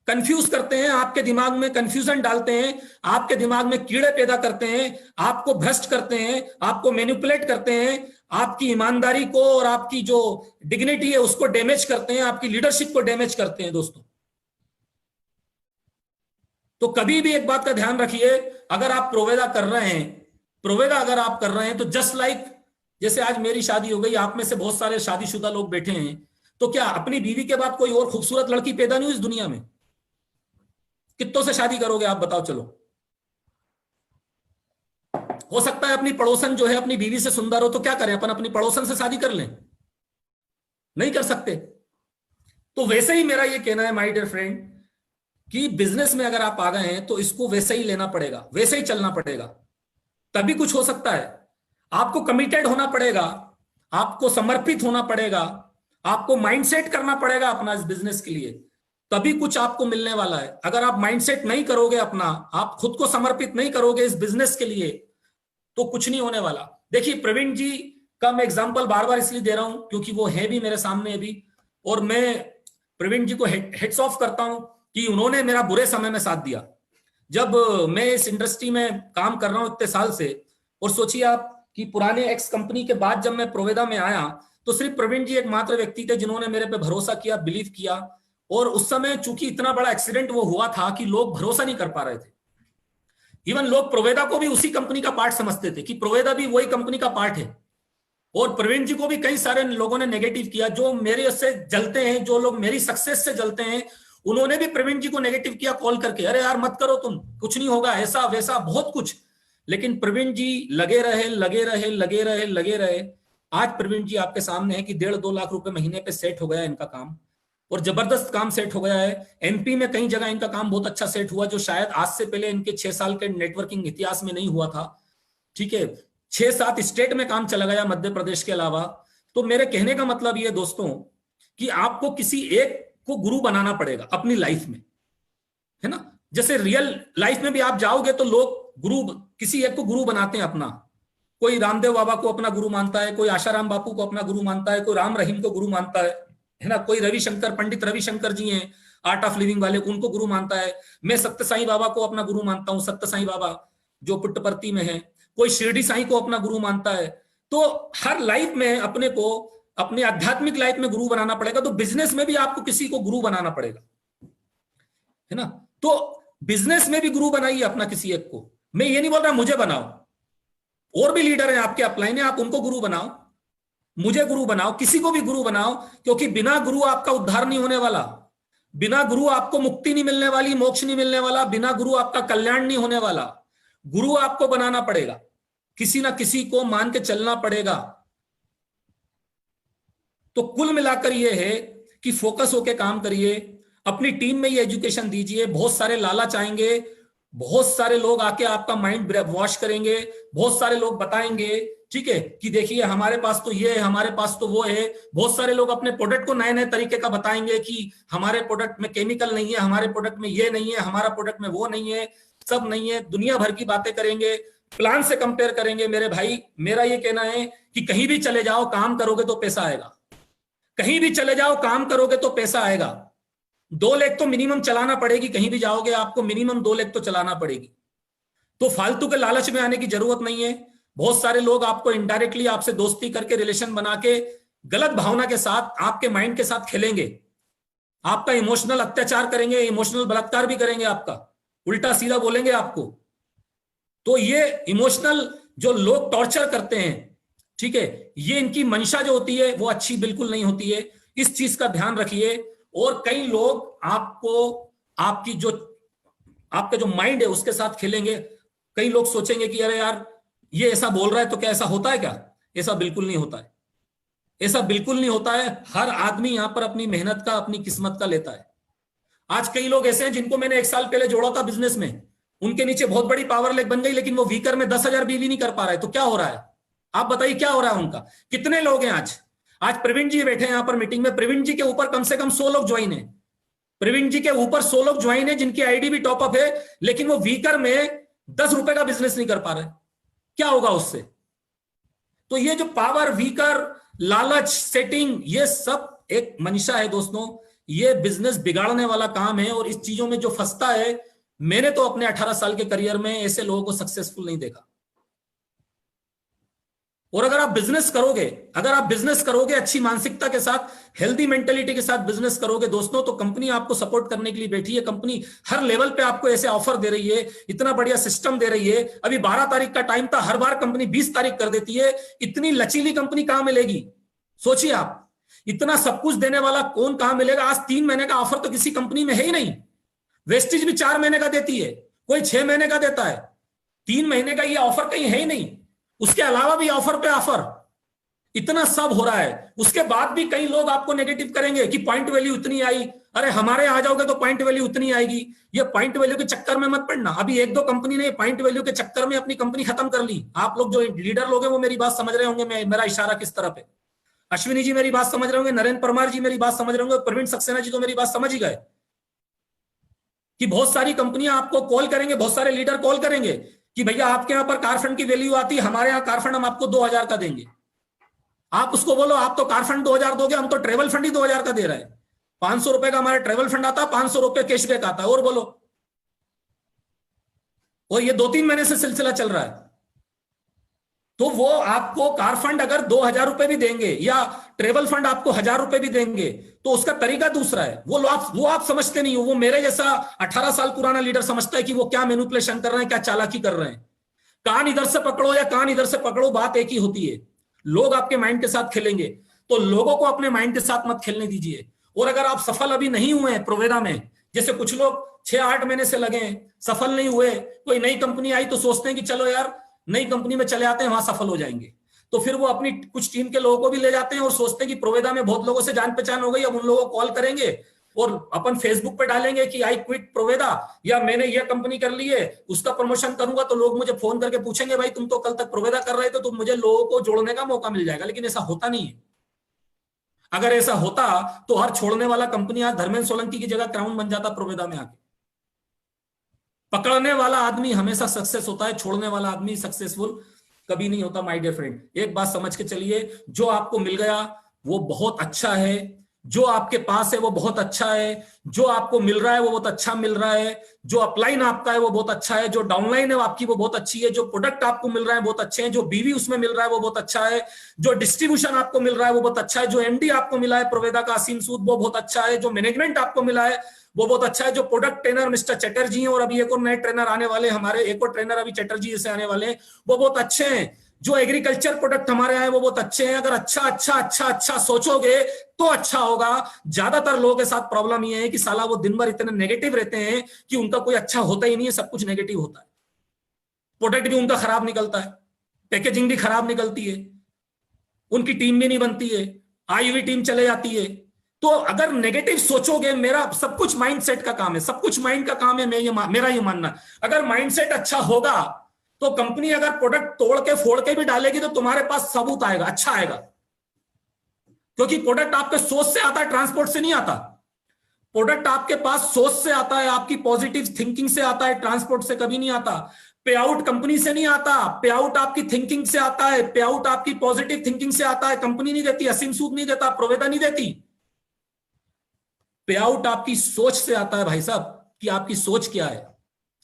कंफ्यूज करते हैं, आपके दिमाग में कंफ्यूजन डालते हैं, आपके दिमाग में कीड़े पैदा करते हैं, आपको भ्रष्ट करते हैं, आपको मैनिपुलेट करते हैं, आपकी ईमानदारी को और आपकी जो डिग्निटी है उसको डैमेज करते हैं, आपकी लीडरशिप को डैमेज करते हैं दोस्तों। तो कभी भी एक बात का ध्यान रखिए, अगर आप प्रोवेदा कर रहे हैं, प्रोवेदा अगर आप कर रहे हैं, तो जस्ट लाइक जैसे आज मेरी शादी हो गई, आप में से बहुत सारे शादीशुदा लोग बैठे हैं, तो क्या अपनी बीवी के बाद कोई और खूबसूरत लड़की पैदा नहीं हुई इस दुनिया में? कितनों से शादी करोगे आप बताओ? चलो, हो सकता है अपनी पड़ोसन जो है अपनी बीवी से सुंदर हो, तो क्या करें, अपन अपनी पड़ोसन से शादी कर लें? नहीं कर सकते। तो वैसे ही मेरा ये कहना है माय डियर फ्रेंड, कि बिजनेस में अगर आप आ गए हैं तो इसको वैसे ही लेना पड़ेगा, वैसे ही चलना पड़ेगा, तभी कुछ हो सकता है। आपको कमिटेड होना पड़ेगा, आपको समर्पित होना पड़ेगा, आपको माइंडसेट करना पड़ेगा अपना इस बिजनेस के लिए, तभी कुछ आपको मिलने वाला है। अगर आप माइंडसेट नहीं करोगे अपना, आप खुद को समर्पित नहीं करोगे इस बिजनेस के लिए, तो कुछ नहीं होने वाला। देखिए प्रवीण जी का मैं एग्जांपल बार बार इसलिए दे रहा हूं क्योंकि वो है भी मेरे सामने अभी, और मैं प्रवीण जी को हेड्स ऑफ करता हूं कि उन्होंने मेरा बुरे समय में साथ दिया। जब मैं इस इंडस्ट्री में काम कर रहा हूं इतने साल से, और सोचिए आप कि पुराने एक्स कंपनी के बाद जब मैं प्रोवेदा में आया, तो सिर्फ प्रवीण जी एकमात्र व्यक्ति थे जिन्होंने मेरे पे भरोसा किया, बिलीव किया। और उस समय चूंकि इतना बड़ा एक्सीडेंट वो हुआ था कि लोग भरोसा नहीं कर पा रहे थे, इवन लोग प्रोवेदा को भी उसी कंपनी का पार्ट समझते थे कि प्रोवेदा भी वही कंपनी का पार्ट है। और प्रवीण जी को भी कई सारे लोगों ने नेगेटिव किया, जो मेरे से जलते हैं, जो लोग मेरी सक्सेस से जलते हैं, उन्होंने भी प्रवीण जी को नेगेटिव किया कॉल करके, अरे यार मत करो तुम, कुछ नहीं होगा, ऐसा वैसा बहुत कुछ। लेकिन प्रवीण जी लगे रहे, लगे रहे, लगे रहे, लगे रहे। आज प्रवीण जी आपके सामने है कि 1.5-2 लाख रुपए महीने पे सेट हो गया इनका काम, और जबरदस्त काम सेट हो गया है। एमपी में कई जगह इनका काम बहुत अच्छा सेट हुआ, जो शायद आज से पहले इनके 6 साल के नेटवर्किंग इतिहास में नहीं हुआ था, ठीक है। 6-7 स्टेट में काम चला गया मध्य प्रदेश के अलावा। तो मेरे कहने का मतलब ये दोस्तों कि आपको किसी एक को गुरु बनाना पड़ेगा अपनी लाइफ में, है ना। जैसे रियल लाइफ में भी आप जाओगे तो लोग गुरु, किसी एक को गुरु बनाते हैं अपना। कोई रामदेव बाबा को अपना गुरु मानता है, कोई आशाराम बापू को अपना गुरु मानता है, कोई राम रहीम को गुरु मानता है ना। कोई रविशंकर, पंडित रविशंकर जी हैं आर्ट ऑफ लिविंग वाले, उनको गुरु मानता है। मैं सत्य साईं बाबा को अपना गुरु मानता हूं, सत्य साईं बाबा जो पुट्टपर्ती में है। कोई शिरडी साईं को अपना गुरु मानता है। तो हर लाइफ में अपने को, अपने आध्यात्मिक लाइफ में गुरु बनाना पड़ेगा। तो बिजनेस में भी आपको किसी को गुरु बनाना पड़ेगा, है ना। तो बिजनेस में भी गुरु बनाइए अपना किसी एक को। मैं ये नहीं बोल रहा मुझे बनाओ, और भी लीडर हैं आपके अपलाइन है, आप उनको गुरु बनाओ, मुझे गुरु बनाओ, किसी को भी गुरु बनाओ, क्योंकि बिना गुरु आपका उद्धार नहीं होने वाला, बिना गुरु आपको मुक्ति नहीं मिलने वाली, मोक्ष नहीं मिलने वाला, बिना गुरु आपका कल्याण नहीं होने वाला। गुरु आपको बनाना पड़ेगा, किसी ना किसी को मान के चलना पड़ेगा। तो कुल मिलाकर यह है कि फोकस होके काम करिए, अपनी टीम में ये एजुकेशन दीजिए। बहुत सारे लालच आएंगे, बहुत सारे लोग आके आपका माइंड वॉश करेंगे, बहुत सारे लोग बताएंगे, ठीक है, कि देखिए हमारे पास तो ये है, हमारे पास तो वो है। बहुत सारे लोग अपने प्रोडक्ट को नए नए तरीके का बताएंगे कि हमारे प्रोडक्ट में केमिकल नहीं है, हमारे प्रोडक्ट में ये नहीं है, हमारा प्रोडक्ट में वो नहीं है, सब नहीं है, दुनिया भर की बातें करेंगे, प्लान से कंपेयर करेंगे। मेरे भाई, मेरा ये कहना है कि कहीं भी चले जाओ, काम करोगे तो पैसा आएगा। कहीं भी चले जाओ, काम करोगे तो पैसा आएगा। 2 लाख तो मिनिमम चलाना पड़ेगी, कहीं भी जाओगे आपको मिनिमम 2 लाख तो चलाना पड़ेगी। तो फालतू के लालच में आने की जरूरत नहीं है। बहुत सारे लोग आपको इनडायरेक्टली आपसे दोस्ती करके, रिलेशन बना के, गलत भावना के साथ आपके माइंड के साथ खेलेंगे, आपका इमोशनल अत्याचार करेंगे, इमोशनल बलात्कार भी करेंगे, आपका उल्टा सीधा बोलेंगे आपको। तो ये इमोशनल जो लोग टॉर्चर करते हैं, ठीक है, ये इनकी मंशा जो होती है वो अच्छी बिल्कुल नहीं होती है। इस चीज का ध्यान रखिए। और कई लोग आपको, आपकी जो, आपका जो माइंड है उसके साथ खेलेंगे। कई लोग सोचेंगे कि अरे यार ये ऐसा बोल रहा है तो क्या ऐसा होता है क्या? ऐसा बिल्कुल नहीं होता है, ऐसा बिल्कुल नहीं होता है। हर आदमी यहां पर अपनी मेहनत का, अपनी किस्मत का लेता है। आज कई लोग ऐसे हैं जिनको मैंने 1 साल पहले जोड़ा था बिजनेस में, उनके नीचे बहुत बड़ी पावर लेक बन गई, लेकिन वो वीकर में 10,000 बीवी नहीं कर पा रहे। तो क्या हो रहा है? आप बताइए क्या हो रहा है उनका? कितने लोग हैं आज? आज प्रवीण जी बैठे हैं यहां पर मीटिंग में, प्रवीण जी के ऊपर कम से कम 100 लोग ज्वाइन है। प्रवीण जी के ऊपर 100 लोग ज्वाइन है जिनकी आईडी भी टॉपअप है, लेकिन वो वीकर में 10 रुपए का बिजनेस नहीं कर पा रहे। क्या होगा उससे? तो ये जो पावर, वीकर, लालच, सेटिंग, ये सब एक मंशा है दोस्तों। ये बिजनेस बिगाड़ने वाला काम है। और इस चीजों में जो फंसता है, मैंने तो अपने 18 साल के करियर में ऐसे लोगों को सक्सेसफुल नहीं देखा। और अगर आप बिजनेस करोगे, अगर आप बिजनेस करोगे अच्छी मानसिकता के साथ, हेल्दी मेंटेलिटी के साथ बिजनेस करोगे दोस्तों, तो कंपनी आपको सपोर्ट करने के लिए बैठी है। कंपनी हर लेवल पे आपको ऐसे ऑफर दे रही है, इतना बढ़िया सिस्टम दे रही है। अभी 12 तारीख का टाइम था, हर बार कंपनी 20 तारीख कर देती है। इतनी लचीली कंपनी कहां मिलेगी? सोचिए आप, इतना सब कुछ देने वाला कौन कहां मिलेगा? आज 3 महीने का ऑफर तो किसी कंपनी में है ही नहीं। वेस्टिज भी 4 महीने का देती है, कोई 6 महीने का देता है। 3 महीने का ये ऑफर कहीं है ही नहीं। उसके अलावा भी ऑफर पे ऑफर, इतना सब हो रहा है। उसके बाद भी कई लोग आपको नेगेटिव करेंगे कि पॉइंट वैल्यू इतनी आई। अरे हमारे आ जाओगे तो पॉइंट वैल्यू उतनी आएगी। ये पॉइंट वैल्यू के चक्कर में मत पड़ना। अभी 1-2 कंपनी ने पॉइंट वैल्यू के चक्कर में अपनी कंपनी खत्म कर ली। आप लोग जो लीडर लोग हैं वो मेरी बात समझ रहे होंगे, मेरा इशारा किस तरफ है। अश्विनी जी मेरी बात समझ रहे होंगे, नरेंद्र परमार जी मेरी बात समझ रहे होंगे, प्रवीण सक्सेना जी तो मेरी बात समझ ही गए कि बहुत सारी कंपनियां आपको कॉल करेंगे, बहुत सारे लीडर कॉल करेंगे कि भैया आपके यहां पर कार फंड की वैल्यू आती है, हमारे यहां कार फंड हम आपको 2,000 का देंगे। आप उसको बोलो आप तो कार फंड 2,000 दोगे, हम तो ट्रेवल फंड ही 2,000 का दे रहे हैं। 500 रुपए का हमारा ट्रेवल फंड आता है, 500 रुपए कैशबैक आता है, और बोलो। और ये 2-3 महीने से सिलसिला चल रहा है। तो वो आपको कार फंड अगर 2,000 रुपए भी देंगे या ट्रेवल फंड आपको 1,000 रुपए भी देंगे, तो उसका तरीका दूसरा है। वो आप समझते नहीं हो। वो मेरे जैसा 18 साल पुराना लीडर समझता है कि वो क्या मैनिपुलेशन कर रहे हैं, क्या चालाकी कर रहे हैं। कान इधर से पकड़ो या कान इधर से पकड़ो, बात एक ही होती है। लोग आपके माइंड के साथ खेलेंगे, तो लोगों को अपने माइंड के साथ मत खेलने दीजिए। और अगर आप सफल अभी नहीं हुए हैं प्रोवेदा में, जैसे कुछ लोग 6-8 महीने से लगे हैं, सफल नहीं हुए, कोई नई कंपनी आई तो सोचते हैं कि चलो यार नई कंपनी में चले आते हैं, वहां सफल हो जाएंगे। तो फिर वो अपनी कुछ टीम के लोगों को भी ले जाते हैं और सोचते हैं कि प्रोवेदा में बहुत लोगों से जान पहचान हो गई, अब उन लोगों को कॉल करेंगे और अपन फेसबुक पे डालेंगे कि आई क्विट प्रोवेदा, या मैंने ये कंपनी कर ली है, उसका प्रमोशन करूंगा तो लोग मुझे फोन करके पूछेंगे भाई तुम तो कल तक प्रोवेदा कर रहे थे, तो मुझे लोगों को जोड़ने का मौका मिल जाएगा। लेकिन ऐसा होता नहीं है। अगर ऐसा होता तो हर छोड़ने वाला कंपनी आज धर्मेंद्र सोलंकी की जगह क्राउन बन जाता प्रोवेदा में आके। पकड़ने वाला आदमी हमेशा सक्सेस होता है, छोड़ने वाला आदमी सक्सेसफुल कभी नहीं होता। माय डियर फ्रेंड, एक बात समझ के चलिए, जो आपको मिल गया वो बहुत अच्छा है, जो आपके पास है वो बहुत अच्छा है, जो आपको मिल रहा है वो बहुत अच्छा मिल रहा है, जो अपलाइन आपका है वो बहुत अच्छा है, जो डाउनलाइन है आपकी वो बहुत अच्छी है, जो प्रोडक्ट आपको मिल रहा है बहुत अच्छे हैं, जो बीवी उसमें मिल रहा है वो बहुत अच्छा है, जो डिस्ट्रीब्यूशन आपको मिल रहा है वो बहुत अच्छा है, जो एमडी आपको मिला है प्रोवेदा का असीम सूद वो बहुत अच्छा है, जो मैनेजमेंट आपको मिला है वो बहुत अच्छा है, जो प्रोडक्ट ट्रेनर मिस्टर चटर्जी हैं, और अभी एक और नए ट्रेनर आने वाले हमारे, एक और ट्रेनर अभी चटर्जी जैसे आने वाले हैं, वो बहुत अच्छे हैं, जो एग्रीकल्चर प्रोडक्ट हमारे आए वो बहुत अच्छे हैं। अगर अच्छा अच्छा अच्छा अच्छा सोचोगे तो अच्छा होगा। ज्यादातर लोगों के साथ प्रॉब्लम ये है कि साला वो दिन भर इतने नेगेटिव रहते हैं कि उनका कोई अच्छा होता ही नहीं है, सब कुछ नेगेटिव होता है। प्रोडक्ट भी उनका खराब निकलता है, पैकेजिंग भी खराब निकलती है, उनकी टीम भी नहीं बनती है, आई हुई टीम चले जाती है, तो अगर नेगेटिव सोचोगे, मेरा सब कुछ माइंडसेट का काम है, सब कुछ माइंड का काम है, मेरा ये मानना, अगर माइंडसेट अच्छा होगा तो कंपनी अगर प्रोडक्ट तोड़ के फोड़ के भी डालेगी तो तुम्हारे पास सबूत आएगा, अच्छा आएगा, क्योंकि प्रोडक्ट आपके सोच से आता है, ट्रांसपोर्ट से नहीं आता। प्रोडक्ट आपके पास सोच से आता है, आपकी पॉजिटिव थिंकिंग से आता है, ट्रांसपोर्ट से कभी नहीं आता। पे आउट कंपनी से नहीं आता, पे आउट आपकी थिंकिंग से आता है, पे आउट आपकी पॉजिटिव थिंकिंग से आता है। कंपनी नहीं देती, असीम सूद नहीं देता, प्रोवेदा नहीं देती। पे आउट आपकी सोच से आता है भाई साहब, कि आपकी सोच क्या है,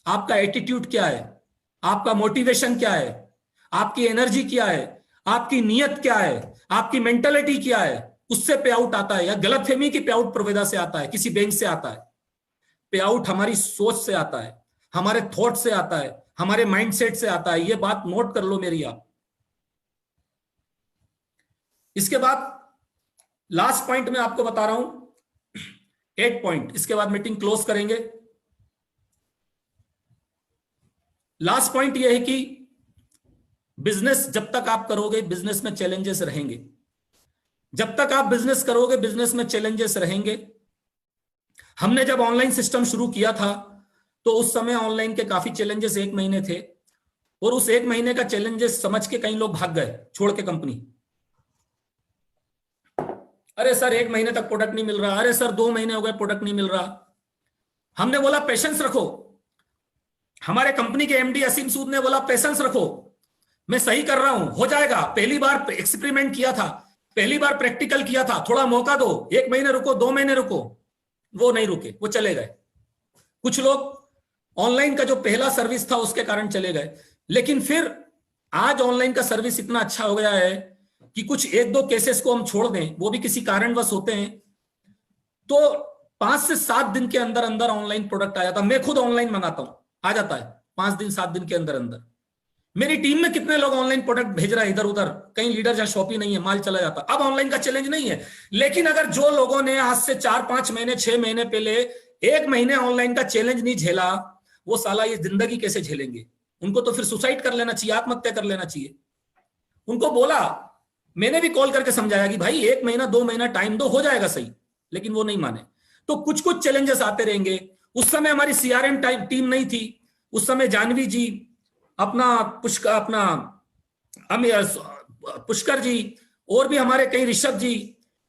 आपका एटीट्यूड क्या है, आपका मोटिवेशन क्या है, आपकी एनर्जी क्या है, आपकी नीयत क्या है, आपकी मेंटालिटी क्या है, उससे पे आउट आता है। या गलतफहमी की पे आउट प्रोवेदा से आता है, किसी बैंक से आता है। पे आउट हमारी सोच से आता है, हमारे थॉट से आता है, हमारे माइंडसेट से आता है। ये बात नोट कर लो मेरी आप। इसके बाद लास्ट पॉइंट मैं आपको बता रहा हूं, 8 पॉइंट, इसके बाद मीटिंग क्लोज करेंगे। लास्ट पॉइंट यह है कि बिजनेस जब तक आप करोगे, बिजनेस में चैलेंजेस रहेंगे। जब तक आप बिजनेस करोगे, बिजनेस में चैलेंजेस रहेंगे। हमने जब ऑनलाइन सिस्टम शुरू किया था तो उस समय ऑनलाइन के काफी चैलेंजेस 1 महीने थे, और उस 1 महीने का चैलेंजेस समझ के कई लोग भाग गए छोड़ के कंपनी। अरे सर 1 महीने तक प्रोडक्ट नहीं मिल रहा, अरे सर 2 महीने हो गए प्रोडक्ट नहीं मिल रहा। हमने बोला पेशेंस रखो। हमारे कंपनी के एमडी असीम सूद ने बोला पेशेंस रखो, मैं सही कर रहा हूं, हो जाएगा। पहली बार एक्सपेरिमेंट किया था, पहली बार प्रैक्टिकल किया था, थोड़ा मौका दो, 1 महीने रुको, 2 महीने रुको। वो नहीं रुके, वो चले गए। कुछ लोग ऑनलाइन का जो पहला सर्विस था उसके कारण चले गए, लेकिन फिर आज ऑनलाइन का सर्विस इतना अच्छा हो गया है कि कुछ 1-2 केसेस को हम छोड़ दें, वो भी किसी कारणवश होते हैं, तो 5 से 7 दिन के अंदर अंदर ऑनलाइन प्रोडक्ट आ जाता। मैं खुद ऑनलाइन मंगाता हूं, आ जाता है 5 दिन 7 दिन के अंदर अंदर। मेरी टीम में कितने लोग ऑनलाइन प्रोडक्ट भेज रहे हैं इधर उधर, कई लीडर जहां शॉपी नहीं है, माल चला जाता। अब ऑनलाइन का चैलेंज नहीं है। लेकिन अगर जो लोगों ने आज से 4-5 महीने 6 महीने पहले 1 महीने ऑनलाइन का चैलेंज नहीं झेला, वो साला ये जिंदगी कैसे झेलेंगे? उनको तो फिर सुसाइड कर लेना चाहिए, आत्महत्या कर लेना चाहिए। उनको बोला, मैंने भी कॉल करके समझाया कि भाई 1 महीना 2 महीना टाइम दो, हो जाएगा सही, लेकिन वो नहीं माने। तो कुछ कुछ चैलेंजेस आते रहेंगे। उस समय हमारी सीआरएम टीम नहीं थी, उस समय जानवी जी, पुष्कर जी, और भी हमारे कई ऋषभ जी,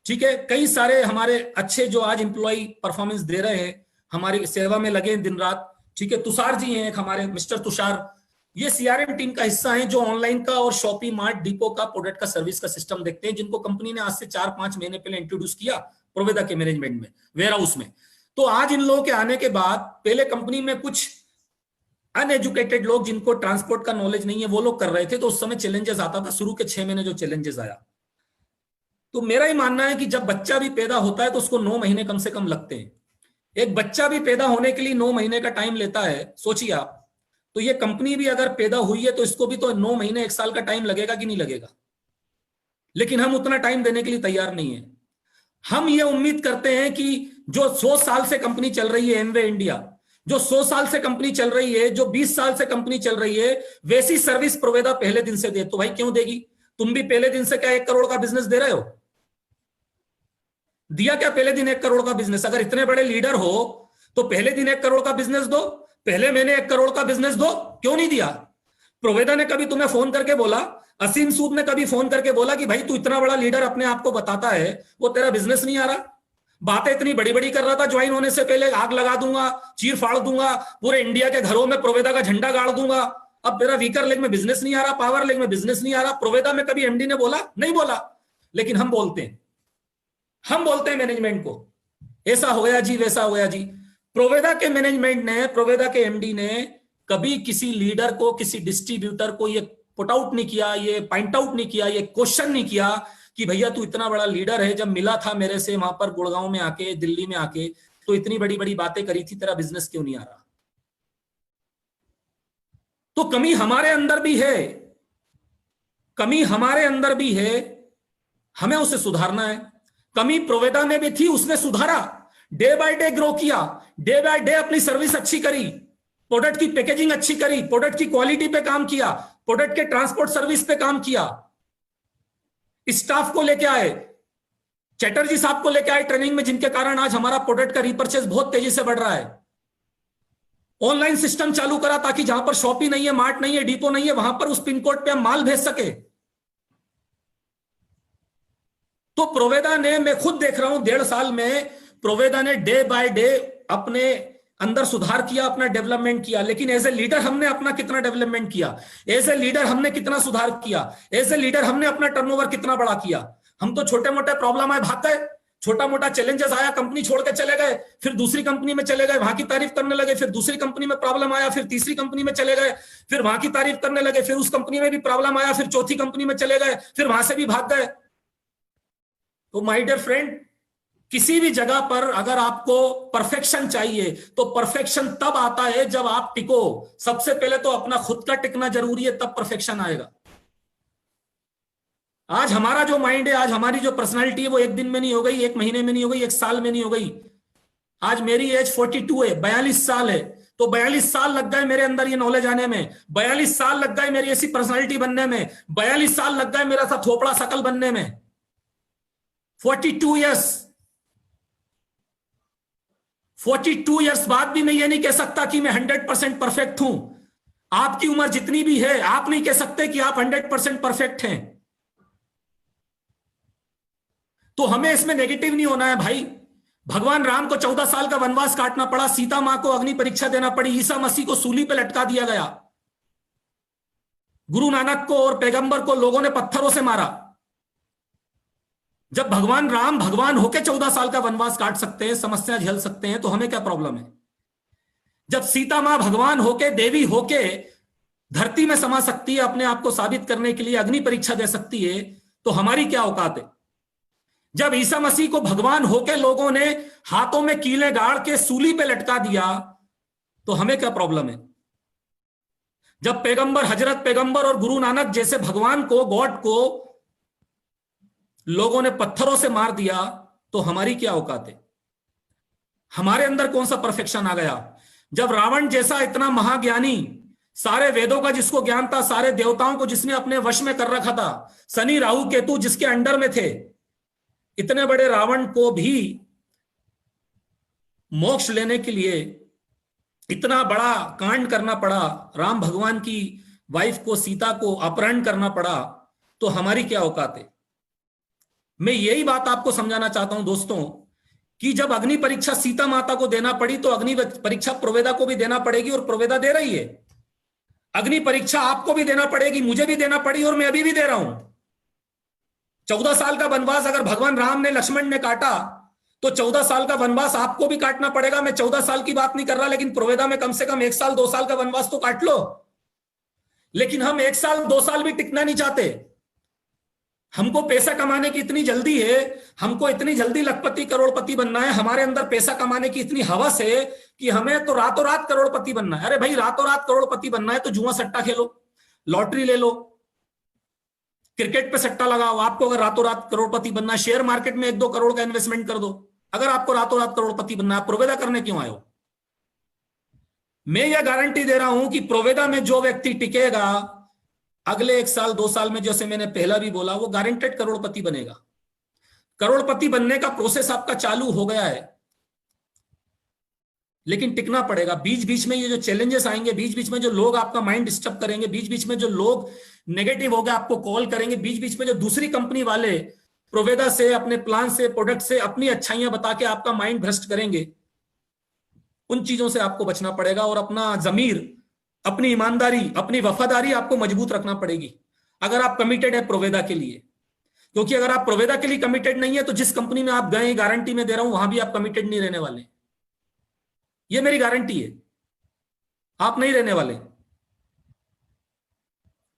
ठीक है, कई सारे हमारे अच्छे जो आज एम्प्लॉय परफॉर्मेंस दे रहे हैं, हमारी सेवा में लगे दिन रात, ठीक है। तुषार जी हैं एक हमारे, मिस्टर तुषार, ये सीआरएम टीम का हिस्सा हैं जो ऑनलाइन का और शॉपी मार्ट डिपो का प्रोडक्ट का सर्विस का सिस्टम देखते हैं, जिनको कंपनी ने आज से 4-5 महीने पहले इंट्रोड्यूस किया प्रोवेदा के मैनेजमेंट में, वेयर हाउस में। तो आज इन लोगों के आने के बाद, पहले कंपनी में कुछ अनएजुकेटेड लोग जिनको ट्रांसपोर्ट का नॉलेज नहीं है वो लोग कर रहे थे, तो उस समय चैलेंजेस आता था। शुरू के 6 महीने जो चैलेंजेस आया, तो मेरा ही मानना है कि जब बच्चा भी पैदा होता है तो उसको 9 महीने कम से कम लगते हैं। एक बच्चा भी पैदा होने के लिए 9 महीने का टाइम लेता है, सोचिए आप। तो ये कंपनी भी अगर पैदा हुई है तो इसको भी तो 9 महीने 1 साल का टाइम लगेगा कि नहीं लगेगा? लेकिन हम उतना टाइम देने के लिए तैयार नहीं है। हम ये उम्मीद करते हैं कि जो 100 साल से कंपनी चल रही है एमवे इंडिया, जो 100 साल से कंपनी चल रही है, जो 20 साल से कंपनी चल रही है, वैसी सर्विस प्रोवेदा पहले दिन से दे। तो भाई क्यों देगी? तुम भी पहले दिन से क्या 1 करोड़ का बिजनेस दे रहे हो? दिया क्या पहले दिन 1 करोड़ का बिजनेस? अगर इतने बड़े लीडर हो तो पहले दिन 1 करोड़ का बिजनेस दो, पहले महीने 1 करोड़ का बिजनेस दो, क्यों नहीं दिया? प्रोवेदा ने कभी तुम्हें फोन करके बोला, असीम सूद ने कभी फोन करके बोला कि भाई तू इतना बड़ा लीडर अपने आप को बताता है, वो तेरा बिजनेस नहीं आ रहा? बातें इतनी बड़ी बड़ी कर रहा था, ज्वाइन होने से पहले आग लगा दूंगा, चीर फाड़ दूंगा, पूरे इंडिया के घरों में प्रोवेदा का झंडा गाड़ दूंगा। अब तेरा वीकर लेग में बिजनेस नहीं आ रहा, पावर लेग में बिजनेस नहीं आ रहा। प्रोवेदा में कभी एमडी ने बोला? नहीं बोला। लेकिन हम बोलते हैं मैनेजमेंट को, ऐसा हो गया जी, वैसा हो गया जी। प्रोवेदा के मैनेजमेंट ने, प्रोवेदा के एमडी ने कभी किसी लीडर को, किसी डिस्ट्रीब्यूटर को ये पुट आउट नहीं किया, ये पॉइंट आउट नहीं किया, ये क्वेश्चन नहीं किया कि भैया तू इतना बड़ा लीडर है, जब मिला था मेरे से वहां पर गुड़गांव में आके, दिल्ली में आके, तो इतनी बड़ी बड़ी बातें करी थी, तेरा बिजनेस क्यों नहीं आ रहा? तो कमी हमारे अंदर भी है, कमी हमारे अंदर भी है, हमें उसे सुधारना है। कमी प्रोवेदा में भी थी, उसने सुधारा, डे बाय डे ग्रो किया, डे बाय डे अपनी सर्विस अच्छी करी, प्रोडक्ट की पैकेजिंग अच्छी करी, प्रोडक्ट की क्वालिटी पे काम किया, प्रोडक्ट के ट्रांसपोर्ट सर्विस पे काम किया, स्टाफ को लेके आए, चैटर्जी साहब को लेकर आए ट्रेनिंग में, जिनके कारण आज हमारा प्रोडक्ट का रीपर्चेस बहुत तेजी से बढ़ रहा है। ऑनलाइन सिस्टम चालू करा ताकि जहां पर शॉपी नहीं है, मार्ट नहीं है, डिपो नहीं है, वहां पर उस पिन कोड पे हम माल भेज सके। तो प्रोवेदा ने, मैं खुद देख रहा हूं 1.5 साल में प्रोवेदा ने डे बाय डे अपने अंदर सुधार किया, अपना डेवलपमेंट किया। लेकिन एज ए लीडर हमने अपना कितना डेवलपमेंट किया, एज ए लीडर हमने कितना सुधार किया, एज ए लीडर हमने अपना टर्नओवर कितना बड़ा किया। हम तो छोटे मोटे प्रॉब्लम आए भाग गए, छोटा मोटा चैलेंजेस आया कंपनी छोड़ के चले गए, फिर दूसरी कंपनी में चले गए, वहां की तारीफ करने लगे, फिर दूसरी कंपनी में प्रॉब्लम आया, फिर तीसरी कंपनी में चले गए, फिर वहां की तारीफ करने लगे, फिर उस कंपनी में भी प्रॉब्लम आया, फिर चौथी कंपनी में चले गए, फिर वहां से भी भाग गए। तो माय डियर फ्रेंड, किसी भी जगह पर अगर आपको परफेक्शन चाहिए तो परफेक्शन तब आता है जब आप टिको। सबसे पहले तो अपना खुद का टिकना जरूरी है, तब परफेक्शन आएगा। आज हमारा जो माइंड है, आज हमारी जो पर्सनालिटी है, वो 1 दिन में नहीं हो गई, 1 महीने में नहीं हो गई, 1 साल में नहीं हो गई। आज मेरी एज 42 है, 42 साल है, तो 42 साल लग गए मेरे अंदर ये नॉलेज आने में, 42 साल लग गए मेरी ऐसी पर्सनालिटी बनने में, 42 साल लग गए मेरा सा थोपड़ा शकल बनने में। 42 ईयर्स, 42 ईयर्स बाद भी मैं ये नहीं कह सकता कि मैं 100% परफेक्ट हूं। आपकी उम्र जितनी भी है, आप नहीं कह सकते कि आप 100% परफेक्ट हैं। तो हमें इसमें नेगेटिव नहीं होना है भाई। भगवान राम को 14 साल का वनवास काटना पड़ा, सीता मां को अग्नि परीक्षा देना पड़ी, ईसा मसीह को सूली पे लटका दिया गया, गुरु नानक को और पैगंबर को लोगों ने पत्थरों से मारा। जब भगवान राम भगवान होके 14 साल का वनवास काट सकते हैं, समस्या झेल सकते हैं, तो हमें क्या प्रॉब्लम है? जब सीता मां भगवान होके, देवी होके धरती में समा सकती है, अपने आप को साबित करने के लिए अग्नि परीक्षा दे सकती है, तो हमारी क्या औकात है? जब ईसा मसीह को भगवान होके लोगों ने हाथों में कीलें गाड़ के सूली पे लटका दिया, तो हमें क्या प्रॉब्लम है? जब पैगंबर, हजरत पैगंबर और गुरु नानक जैसे भगवान को, गॉड को लोगों ने पत्थरों से मार दिया, तो हमारी क्या औकात है? हमारे अंदर कौन सा परफेक्शन आ गया? जब रावण जैसा इतना महाज्ञानी, सारे वेदों का जिसको ज्ञान था, सारे देवताओं को जिसने अपने वश में कर रखा था, शनि राहु केतु जिसके अंडर में थे, इतने बड़े रावण को भी मोक्ष लेने के लिए इतना बड़ा कांड करना पड़ा, राम भगवान की वाइफ को, सीता को अपहरण करना पड़ा, तो हमारी क्या औकात है? मैं यही बात आपको समझाना चाहता हूं दोस्तों, कि जब अग्नि परीक्षा सीता माता को देना पड़ी, तो अग्नि परीक्षा प्रोवेदा को भी देना पड़ेगी, और प्रोवेदा दे रही है। अग्नि परीक्षा आपको भी देना पड़ेगी, मुझे भी देना पड़ी, और मैं अभी भी दे रहा हूं। 14 साल का वनवास अगर भगवान राम ने, लक्ष्मण ने काटा, तो 14 साल का वनवास आपको भी काटना पड़ेगा। मैं 14 साल की बात नहीं कर रहा, लेकिन प्रोवेदा में कम से कम 1 साल 2 साल का वनवास तो काट लो। लेकिन हम 1 साल 2 साल भी टिकना नहीं चाहते। हमको पैसा कमाने की इतनी जल्दी है, हमको इतनी जल्दी लखपति करोड़पति बनना है, हमारे अंदर पैसा कमाने की इतनी हवस है कि हमें तो रातों रात करोड़पति बनना है। अरे भाई, रातों रात करोड़पति बनना है तो जुआ सट्टा खेलो, लॉटरी ले लो, क्रिकेट पे सट्टा लगाओ। आपको अगर रातों रात करोड़पति बनना है, शेयर मार्केट में 1-2 करोड़ का इन्वेस्टमेंट कर दो। अगर आपको रातों रात करोड़पति बनना है, प्रोवेदा करने क्यों आए हो? मैं यह गारंटी दे रहा हूं कि प्रोवेदा में जो व्यक्ति टिकेगा, अगले 1 साल 2 साल में, जैसे मैंने पहला भी बोला, वो गारंटेड करोड़पति बनेगा। करोड़पति बनने का प्रोसेस आपका चालू हो गया है, लेकिन टिकना पड़ेगा। बीच बीच में ये जो चैलेंजेस आएंगे, बीच बीच में जो लोग आपका माइंड डिस्टर्ब करेंगे, बीच बीच में जो लोग नेगेटिव हो गए आपको कॉल करेंगे, बीच बीच में जो दूसरी कंपनी वाले प्रोवेदा से, अपने प्लान से, प्रोडक्ट से अपनी अच्छाइयां बता के आपका माइंड भ्रष्ट करेंगे, उन चीजों से आपको बचना पड़ेगा। और अपना जमीर, अपनी ईमानदारी, अपनी वफादारी आपको मजबूत रखना पड़ेगी, अगर आप कमिटेड है प्रोवेदा के लिए। क्योंकि अगर आप प्रोवेदा के लिए कमिटेड नहीं है, तो जिस कंपनी में आप गए, गारंटी में दे रहा हूं, वहां भी आप कमिटेड नहीं रहने वाले। ये मेरी गारंटी है, आप नहीं रहने वाले।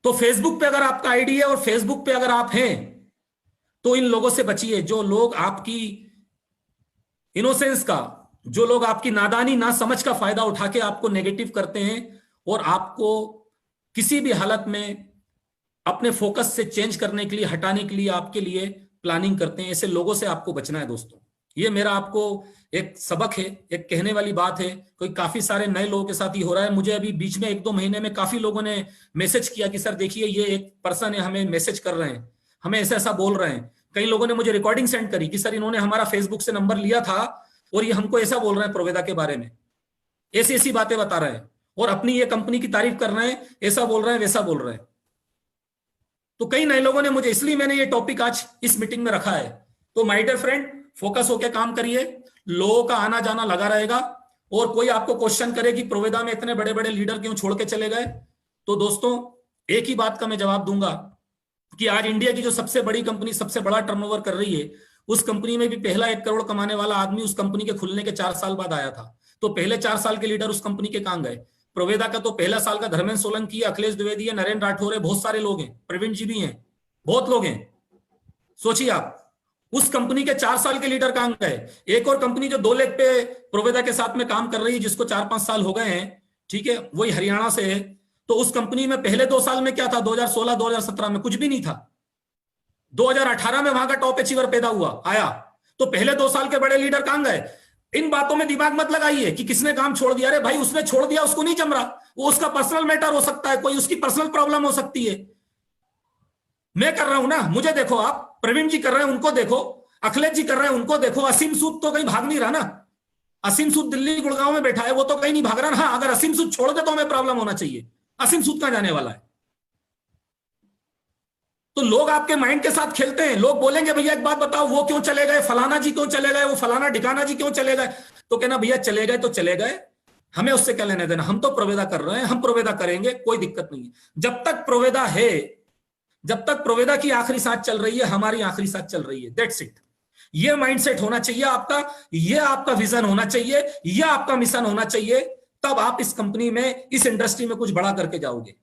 तो फेसबुक पे अगर आपका आईडी है और फेसबुक पे अगर आप हैं, तो इन लोगों से बचिए, जो लोग आपकी इनोसेंस का, जो लोग आपकी नादानी, ना समझ का फायदा उठा के आपको नेगेटिव करते हैं और आपको किसी भी हालत में अपने फोकस से चेंज करने के लिए, हटाने के लिए आपके लिए प्लानिंग करते हैं। ऐसे लोगों से आपको बचना है दोस्तों। ये मेरा आपको एक सबक है, एक कहने वाली बात है। कोई काफी सारे नए लोगों के साथ ही हो रहा है। मुझे अभी बीच में 1-2 महीने में काफी लोगों ने मैसेज किया कि सर देखिए, ये एक पर्सन है, हमें मैसेज कर रहे हैं, हमें ऐसा ऐसा बोल रहे हैं। कई लोगों ने मुझे रिकॉर्डिंग सेंड करी कि सर इन्होंने हमारा फेसबुक से नंबर लिया था और ये हमको ऐसा बोल रहे हैं प्रोवेदा के बारे में, ऐसी ऐसी बातें बता रहे हैं और अपनी ये कंपनी की तारीफ कर रहे हैं, ऐसा बोल रहे हैं वैसा बोल रहे हैं। तो कई नए लोगों ने मुझे, इसलिए मैंने ये टॉपिक आज इस मीटिंग में रखा है। तो माय डियर फ्रेंड, फोकस होकर काम करिए, लोगों का आना जाना लगा रहेगा। और कोई आपको क्वेश्चन करे कि प्रोवेदा में इतने बड़े बड़े लीडर क्यों छोड़ के चले गए, तो दोस्तों एक ही बात का मैं जवाब दूंगा कि आज इंडिया की जो सबसे बड़ी कंपनी, सबसे बड़ा टर्नओवर कर रही है, उस कंपनी में भी पहला 1 करोड़ कमाने वाला आदमी उस कंपनी के खुलने के 4 साल बाद आया था। तो पहले 4 साल के लीडर उस कंपनी के कहां गए? प्रोवेदा का तो पहला साल का धर्मेंद्र सोलंकी, अखिलेश द्विवेदी है, नरेंद्र राठौर है, बहुत सारे लोग हैं, प्रवीण जी भी हैं, बहुत लोग हैं। सोचिए आप, उस कंपनी के 4 साल के लीडर कहां गए? एक और कंपनी जो 2 लाख पे प्रोवेदा के साथ में काम कर रही है, जिसको 4-5 साल हो गए हैं, ठीक है, वही हरियाणा से है। तो उस कंपनी में पहले 2 साल में क्या था? 2016-2017 में कुछ भी नहीं था। 2018 में वहां का टॉप अचीवर पैदा हुआ, आया। तो पहले 2 साल के बड़े लीडर कहां गए? इन बातों में दिमाग मत लगाइए कि किसने काम छोड़ दिया। अरे भाई, उसने छोड़ दिया, उसको नहीं जम रहा, वो उसका पर्सनल मैटर हो सकता है, कोई उसकी पर्सनल प्रॉब्लम हो सकती है। मैं कर रहा हूं ना, मुझे देखो आप, प्रवीण जी कर रहे हैं उनको देखो, अखिलेश जी कर रहे हैं उनको देखो, असीम सूद तो कहीं भाग नहीं रहा ना। असीम सूद दिल्ली गुड़गांव में बैठा है, वो तो कहीं नहीं भाग रहा ना। हाँ, अगर असीम सूद छोड़ दे तो हमें प्रॉब्लम होना चाहिए। असीम सूद कहां जाने वाला है? तो लोग आपके माइंड के साथ खेलते हैं। लोग बोलेंगे भैया एक बात बताओ, वो क्यों चले गए, फलाना जी क्यों चले गए, वो फलाना ढिकाना जी क्यों चले गए। तो कहना भैया चले गए तो चले गए, हमें उससे क्या लेने देना, हम तो प्रोवेदा कर रहे हैं, हम प्रोवेदा करेंगे, कोई दिक्कत नहीं है। जब तक प्रोवेदा है, जब तक प्रोवेदा की आखिरी सांस चल रही है, हमारी आखिरी सांस चल रही है। That's it. ये माइंडसेट होना चाहिए आपका, ये आपका विजन होना चाहिए, ये आपका मिशन होना चाहिए। तब आप इस कंपनी में, इस इंडस्ट्री में कुछ बड़ा करके जाओगे।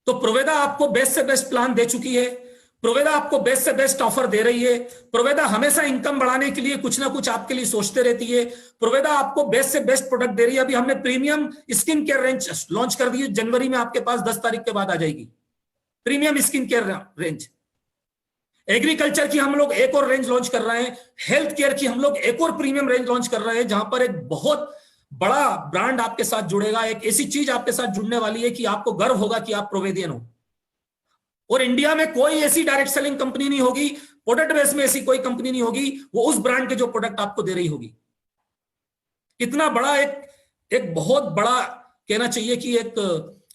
तो प्रोवेदा आपको बेस्ट से बेस्ट प्लान दे चुकी है, प्रोवेदा आपको बेस्ट से बेस्ट ऑफर दे रही है, प्रोवेदा हमेशा इनकम बढ़ाने के लिए कुछ ना कुछ आपके लिए सोचते रहती है, प्रोवेदा आपको बेस्ट से बेस्ट प्रोडक्ट दे रही है। अभी हमने premium skin care range launch कर दी है, जनवरी में आपके पास 10 तारीख के बाद आ जाएगी premium skin care range. Agriculture की हम लोग एक और रेंज लॉन्च कर रहे हैं, हेल्थ केयर की हम लोग एक और प्रीमियम रेंज लॉन्च कर रहे हैं, जहां पर एक बहुत बड़ा ब्रांड आपके साथ जुड़ेगा, एक ऐसी चीज आपके साथ जुड़ने वाली है कि आपको गर्व होगा कि आप प्रोवेदियन हो। और इंडिया में कोई ऐसी डायरेक्ट सेलिंग कंपनी नहीं होगी, प्रोडक्ट बेस में ऐसी कोई कंपनी नहीं होगी, वो उस ब्रांड के जो प्रोडक्ट आपको दे रही होगी। इतना बड़ा एक बहुत बड़ा, कहना चाहिए कि एक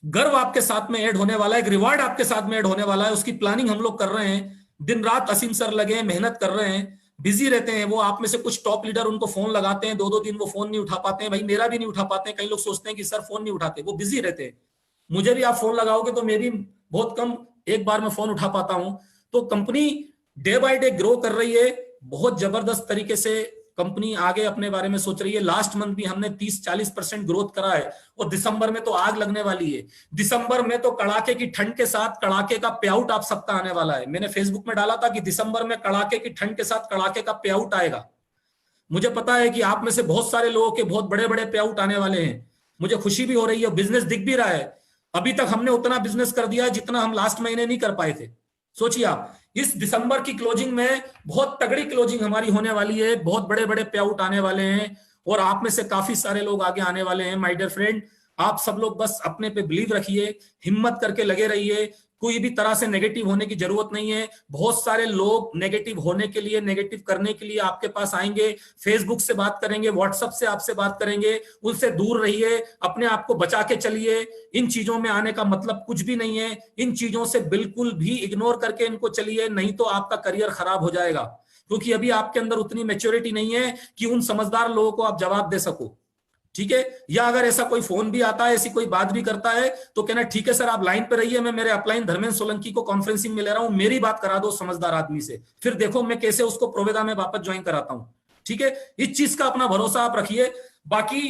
गर्व आपके साथ में ऐड होने वाला है, एक रिवार्ड आपके साथ में ऐड होने वाला है। उसकी प्लानिंग हम लोग कर रहे हैं, दिन रात असीम सर लगे हैं, मेहनत कर रहे हैं, बिजी रहते हैं। वो आप में से कुछ टॉप लीडर उनको फोन लगाते हैं, 2-2 दिन वो फोन नहीं उठा पाते हैं। भाई मेरा भी नहीं उठा पाते हैं। कई लोग सोचते हैं कि सर फोन नहीं उठाते, वो बिजी रहते हैं। मुझे भी आप फोन लगाओगे तो मैं भी बहुत कम एक बार में फोन उठा पाता हूं। तो company day by day grow कर रही है, बहुत जबरदस्त तरीके से कंपनी आगे अपने बारे में सोच रही है। लास्ट मंथ भी हमने 30-40% ग्रोथ करा है, और दिसंबर में तो आग लगने वाली है। दिसंबर में तो कड़ाके की ठंड के साथ कड़ाके का पे आउट आप सबका आने वाला है। मैंने फेसबुक में डाला था कि दिसंबर में कड़ाके की ठंड के साथ कड़ाके का पे आउट आएगा। मुझे पता है कि आप में से बहुत सारे लोगों के बहुत बड़े बड़े पे आउट आने वाले हैं। मुझे खुशी भी हो रही है, बिजनेस दिख भी रहा है। अभी तक हमने उतना बिजनेस कर दिया जितना हम लास्ट महीने नहीं कर पाए थे। सोचिए आप, इस दिसंबर की क्लोजिंग में बहुत तगड़ी क्लोजिंग हमारी होने वाली है, बहुत बड़े बड़े पे आउट आने वाले हैं, और आप में से काफी सारे लोग आगे आने वाले हैं। माय डियर फ्रेंड, आप सब लोग बस अपने पे बिलीव रखिए, हिम्मत करके लगे रहिए, कोई भी तरह से नेगेटिव होने की जरूरत नहीं है। बहुत सारे लोग नेगेटिव होने के लिए, नेगेटिव करने के लिए आपके पास आएंगे, फेसबुक से बात करेंगे, व्हाट्सएप से आपसे बात करेंगे, उनसे दूर रहिए, अपने आप को बचा के चलिए। इन चीजों में आने का मतलब कुछ भी नहीं है, इन चीजों से बिल्कुल भी इग्नोर करके इनको चलिए, नहीं तो आपका करियर खराब हो जाएगा। क्योंकि अभी आपके अंदर उतनी मैच्योरिटी नहीं है कि उन समझदार लोगों को आप जवाब दे सको, ठीक है। या अगर ऐसा कोई फोन भी आता है, ऐसी कोई बात भी करता है, तो कहना ठीक है सर आप लाइन पे रहिए, मैं मेरे अपलाइन धर्मेंद्र सोलंकी को कॉन्फ्रेंसिंग में ले रहा हूं, मेरी बात करा दो समझदार आदमी से, फिर देखो मैं कैसे उसको प्रोवेदा में वापस ज्वाइन कराता हूं, ठीक है। इस चीज का अपना भरोसा आप रखिए। बाकी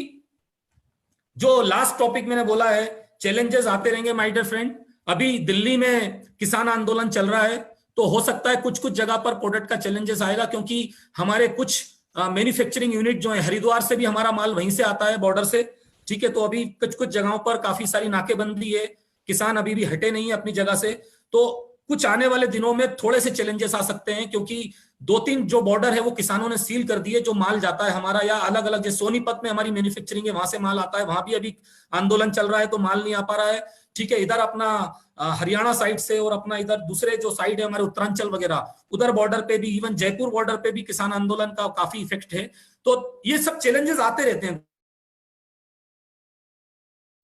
जो लास्ट टॉपिक मैंने बोला है, चैलेंजेस आते रहेंगे माय डियर फ्रेंड। अभी दिल्ली में किसान आंदोलन चल रहा है, तो हो सकता है कुछ कुछ जगह पर प्रोडक्ट का चैलेंजेस आएगा, क्योंकि हमारे कुछ मैन्युफैक्चरिंग यूनिट जो है, हरिद्वार से भी हमारा माल वहीं से आता है, बॉर्डर से, ठीक है। तो अभी कुछ कुछ जगहों पर काफी सारी नाकेबंदी है, किसान अभी भी हटे नहीं है अपनी जगह से। तो कुछ आने वाले दिनों में थोड़े से चैलेंजेस आ सकते हैं, क्योंकि 2-3 जो बॉर्डर है वो किसानों ने सील कर दिए। जो माल जाता है हमारा, या अलग अलग जैसे सोनीपत में हमारी मैन्युफैक्चरिंग है, वहां से माल आता है, वहां भी अभी आंदोलन चल रहा है तो माल नहीं आ पा रहा है, ठीक है। इधर अपना हरियाणा साइड से और अपना इधर दूसरे जो साइड है हमारे उत्तरांचल वगैरह, उधर बॉर्डर पे भी, इवन जयपुर बॉर्डर पे भी किसान आंदोलन का काफी इफेक्ट है। तो ये सब चैलेंजेस आते रहते हैं।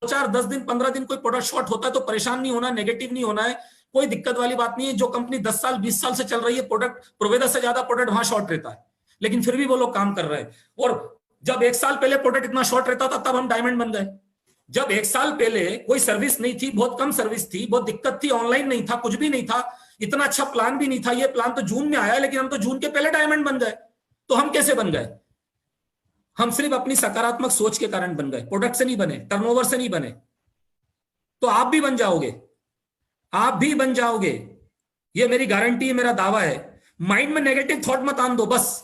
4 10 दिन 15 दिन कोई प्रोडक्ट शॉर्ट होता है तो परेशान नहीं होना, नेगेटिव नहीं होना है, कोई दिक्कत वाली बात नहीं है। जो कंपनी 10 साल 20 साल से चल रही है, प्रोडक्ट प्रोवेदा से ज्यादा प्रोडक्ट वहां शॉर्ट रहता है, लेकिन फिर भी वो लोग काम कर रहे हैं। और जब 1 साल पहले प्रोडक्ट इतना शॉर्ट रहता था तब हम डायमंड बन गए। जब 1 साल पहले कोई सर्विस नहीं थी, बहुत कम सर्विस थी, बहुत दिक्कत थी, ऑनलाइन नहीं था, कुछ भी नहीं था, इतना अच्छा प्लान भी नहीं था। ये प्लान तो जून में आया, लेकिन हम तो जून के पहले डायमंड बन गए। तो हम कैसे बन गए? हम सिर्फ अपनी सकारात्मक सोच के कारण बन गए, प्रोडक्ट से नहीं बने, टर्नओवर से नहीं बने। तो आप भी बन जाओगे, आप भी बन जाओगे, ये मेरी गारंटी है, मेरा दावा है। माइंड में नेगेटिव थॉट मत आन दो, बस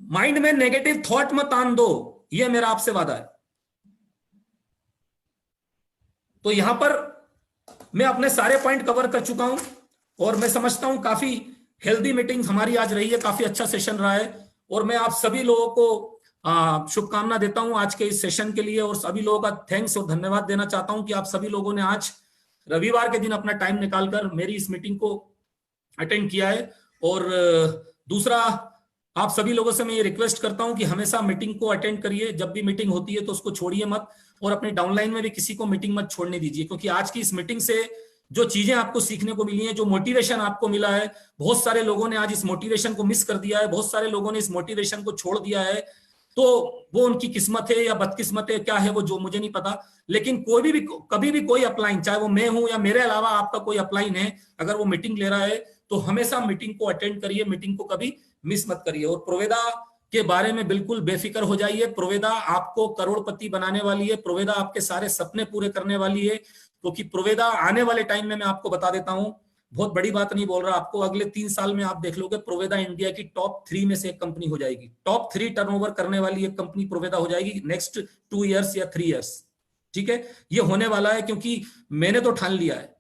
माइंड में नेगेटिव थॉट मत आन दो, ये मेरा आपसे वादा है। तो यहां पर मैं अपने सारे पॉइंट कवर कर चुका हूं और मैं समझता हूं काफी हेल्दी मीटिंग हमारी आज रही है, काफी अच्छा सेशन रहा है। और मैं आप सभी लोगों को शुभकामना देता हूं आज के इस सेशन के लिए, और सभी लोगों का थैंक्स और धन्यवाद देना चाहता हूं कि आप सभी लोगों ने आज रविवार के दिन अपना टाइम निकालकर मेरी इस मीटिंग को अटेंड किया है। और दूसरा, आप सभी लोगों से मैं ये रिक्वेस्ट करता हूं कि हमेशा मीटिंग को अटेंड करिए, जब भी मीटिंग होती है तो उसको छोड़िए मत, और अपने डाउनलाइन में भी किसी को मीटिंग मत छोड़ने दीजिए, क्योंकि आज की इस मीटिंग से जो चीजें आपको सीखने को मिली हैं, जो मोटिवेशन आपको मिला है, बहुत सारे लोगों ने आज इस मोटिवेशन को मिस कर दिया है, बहुत सारे लोगों ने इस मोटिवेशन को छोड़ दिया है। तो वो उनकी किस्मत है या बदकिस्मत है, क्या है वो, जो मुझे नहीं पता। लेकिन कोई भी कभी भी कोई अपलाइन, चाहे वो मैं हूं या मेरे अलावा आपका कोई अपलाइन है, अगर वो मीटिंग ले रहा है तो हमेशा मीटिंग को अटेंड करिए, मीटिंग को कभी मिस मत करिए। और प्रोवेदा के बारे में बिल्कुल बेफिक्र हो जाइए, प्रोवेदा आपको करोड़पति बनाने वाली है, प्रोवेदा आपके सारे सपने पूरे करने वाली है। क्योंकि प्रोवेदा आने वाले टाइम में, मैं आपको बता देता हूं, बहुत बड़ी बात नहीं बोल रहा आपको, अगले 3 साल में आप देख लोगे प्रोवेदा इंडिया की टॉप 3 में से एक कंपनी हो जाएगी। टॉप 3 टर्नओवर करने वाली एक कंपनी प्रोवेदा हो जाएगी नेक्स्ट 2 इयर्स या 3 इयर्स। ठीक है, ये होने वाला है, क्योंकि मैंने तो ठान लिया है,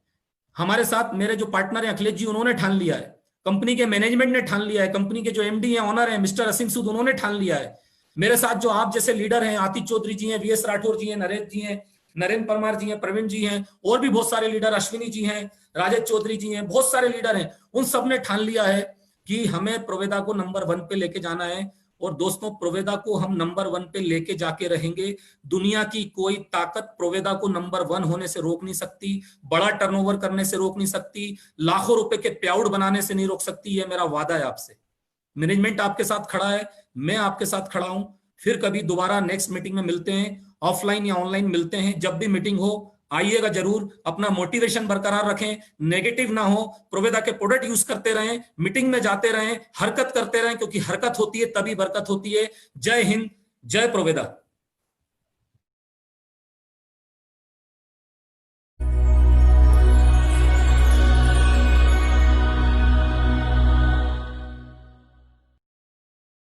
हमारे साथ मेरे जो पार्टनर है अखिलेश जी, उन्होंने ठान लिया है, कंपनी के मैनेजमेंट ने ठान लिया है, कंपनी के जो एमडी है, ऑनर है मिस्टर असीम सूद, उन्होंने ठान लिया है। मेरे साथ जो आप जैसे लीडर हैं, आतिश चौधरी जी हैं, वीएस राठौर जी हैं, नरेश जी हैं, नरेंद्र परमार जी हैं, प्रवीण जी हैं, और भी बहुत सारे लीडर, अश्विनी जी हैं, राजेश चौधरी जी हैं, बहुत सारे लीडर हैं, उन सब ने ठान लिया है कि हमें प्रोवेदा को नंबर 1 पे लेके जाना है। और दोस्तों, प्रोवेदा को हम नंबर 1 पे लेके जाके रहेंगे। दुनिया की कोई ताकत प्रोवेदा को नंबर 1 होने से रोक नहीं सकती, बड़ा टर्नओवर करने से रोक नहीं सकती, लाखों रुपए के पेआउट बनाने से नहीं रोक सकती। ये मेरा वादा है आपसे। मैनेजमेंट आपके साथ खड़ा है, मैं आपके साथ खड़ा हूं। फिर कभी दोबारा नेक्स्ट मीटिंग में मिलते हैं, ऑफलाइन या ऑनलाइन मिलते हैं, जब भी मीटिंग हो आइएगा जरूर। अपना मोटिवेशन बरकरार रखें, नेगेटिव ना हो, प्रोवेदा के प्रोडक्ट यूज करते रहें, मीटिंग में जाते रहें, हरकत करते रहें, क्योंकि हरकत होती है तभी बरकत होती है। जय हिंद, जय प्रोवेदा।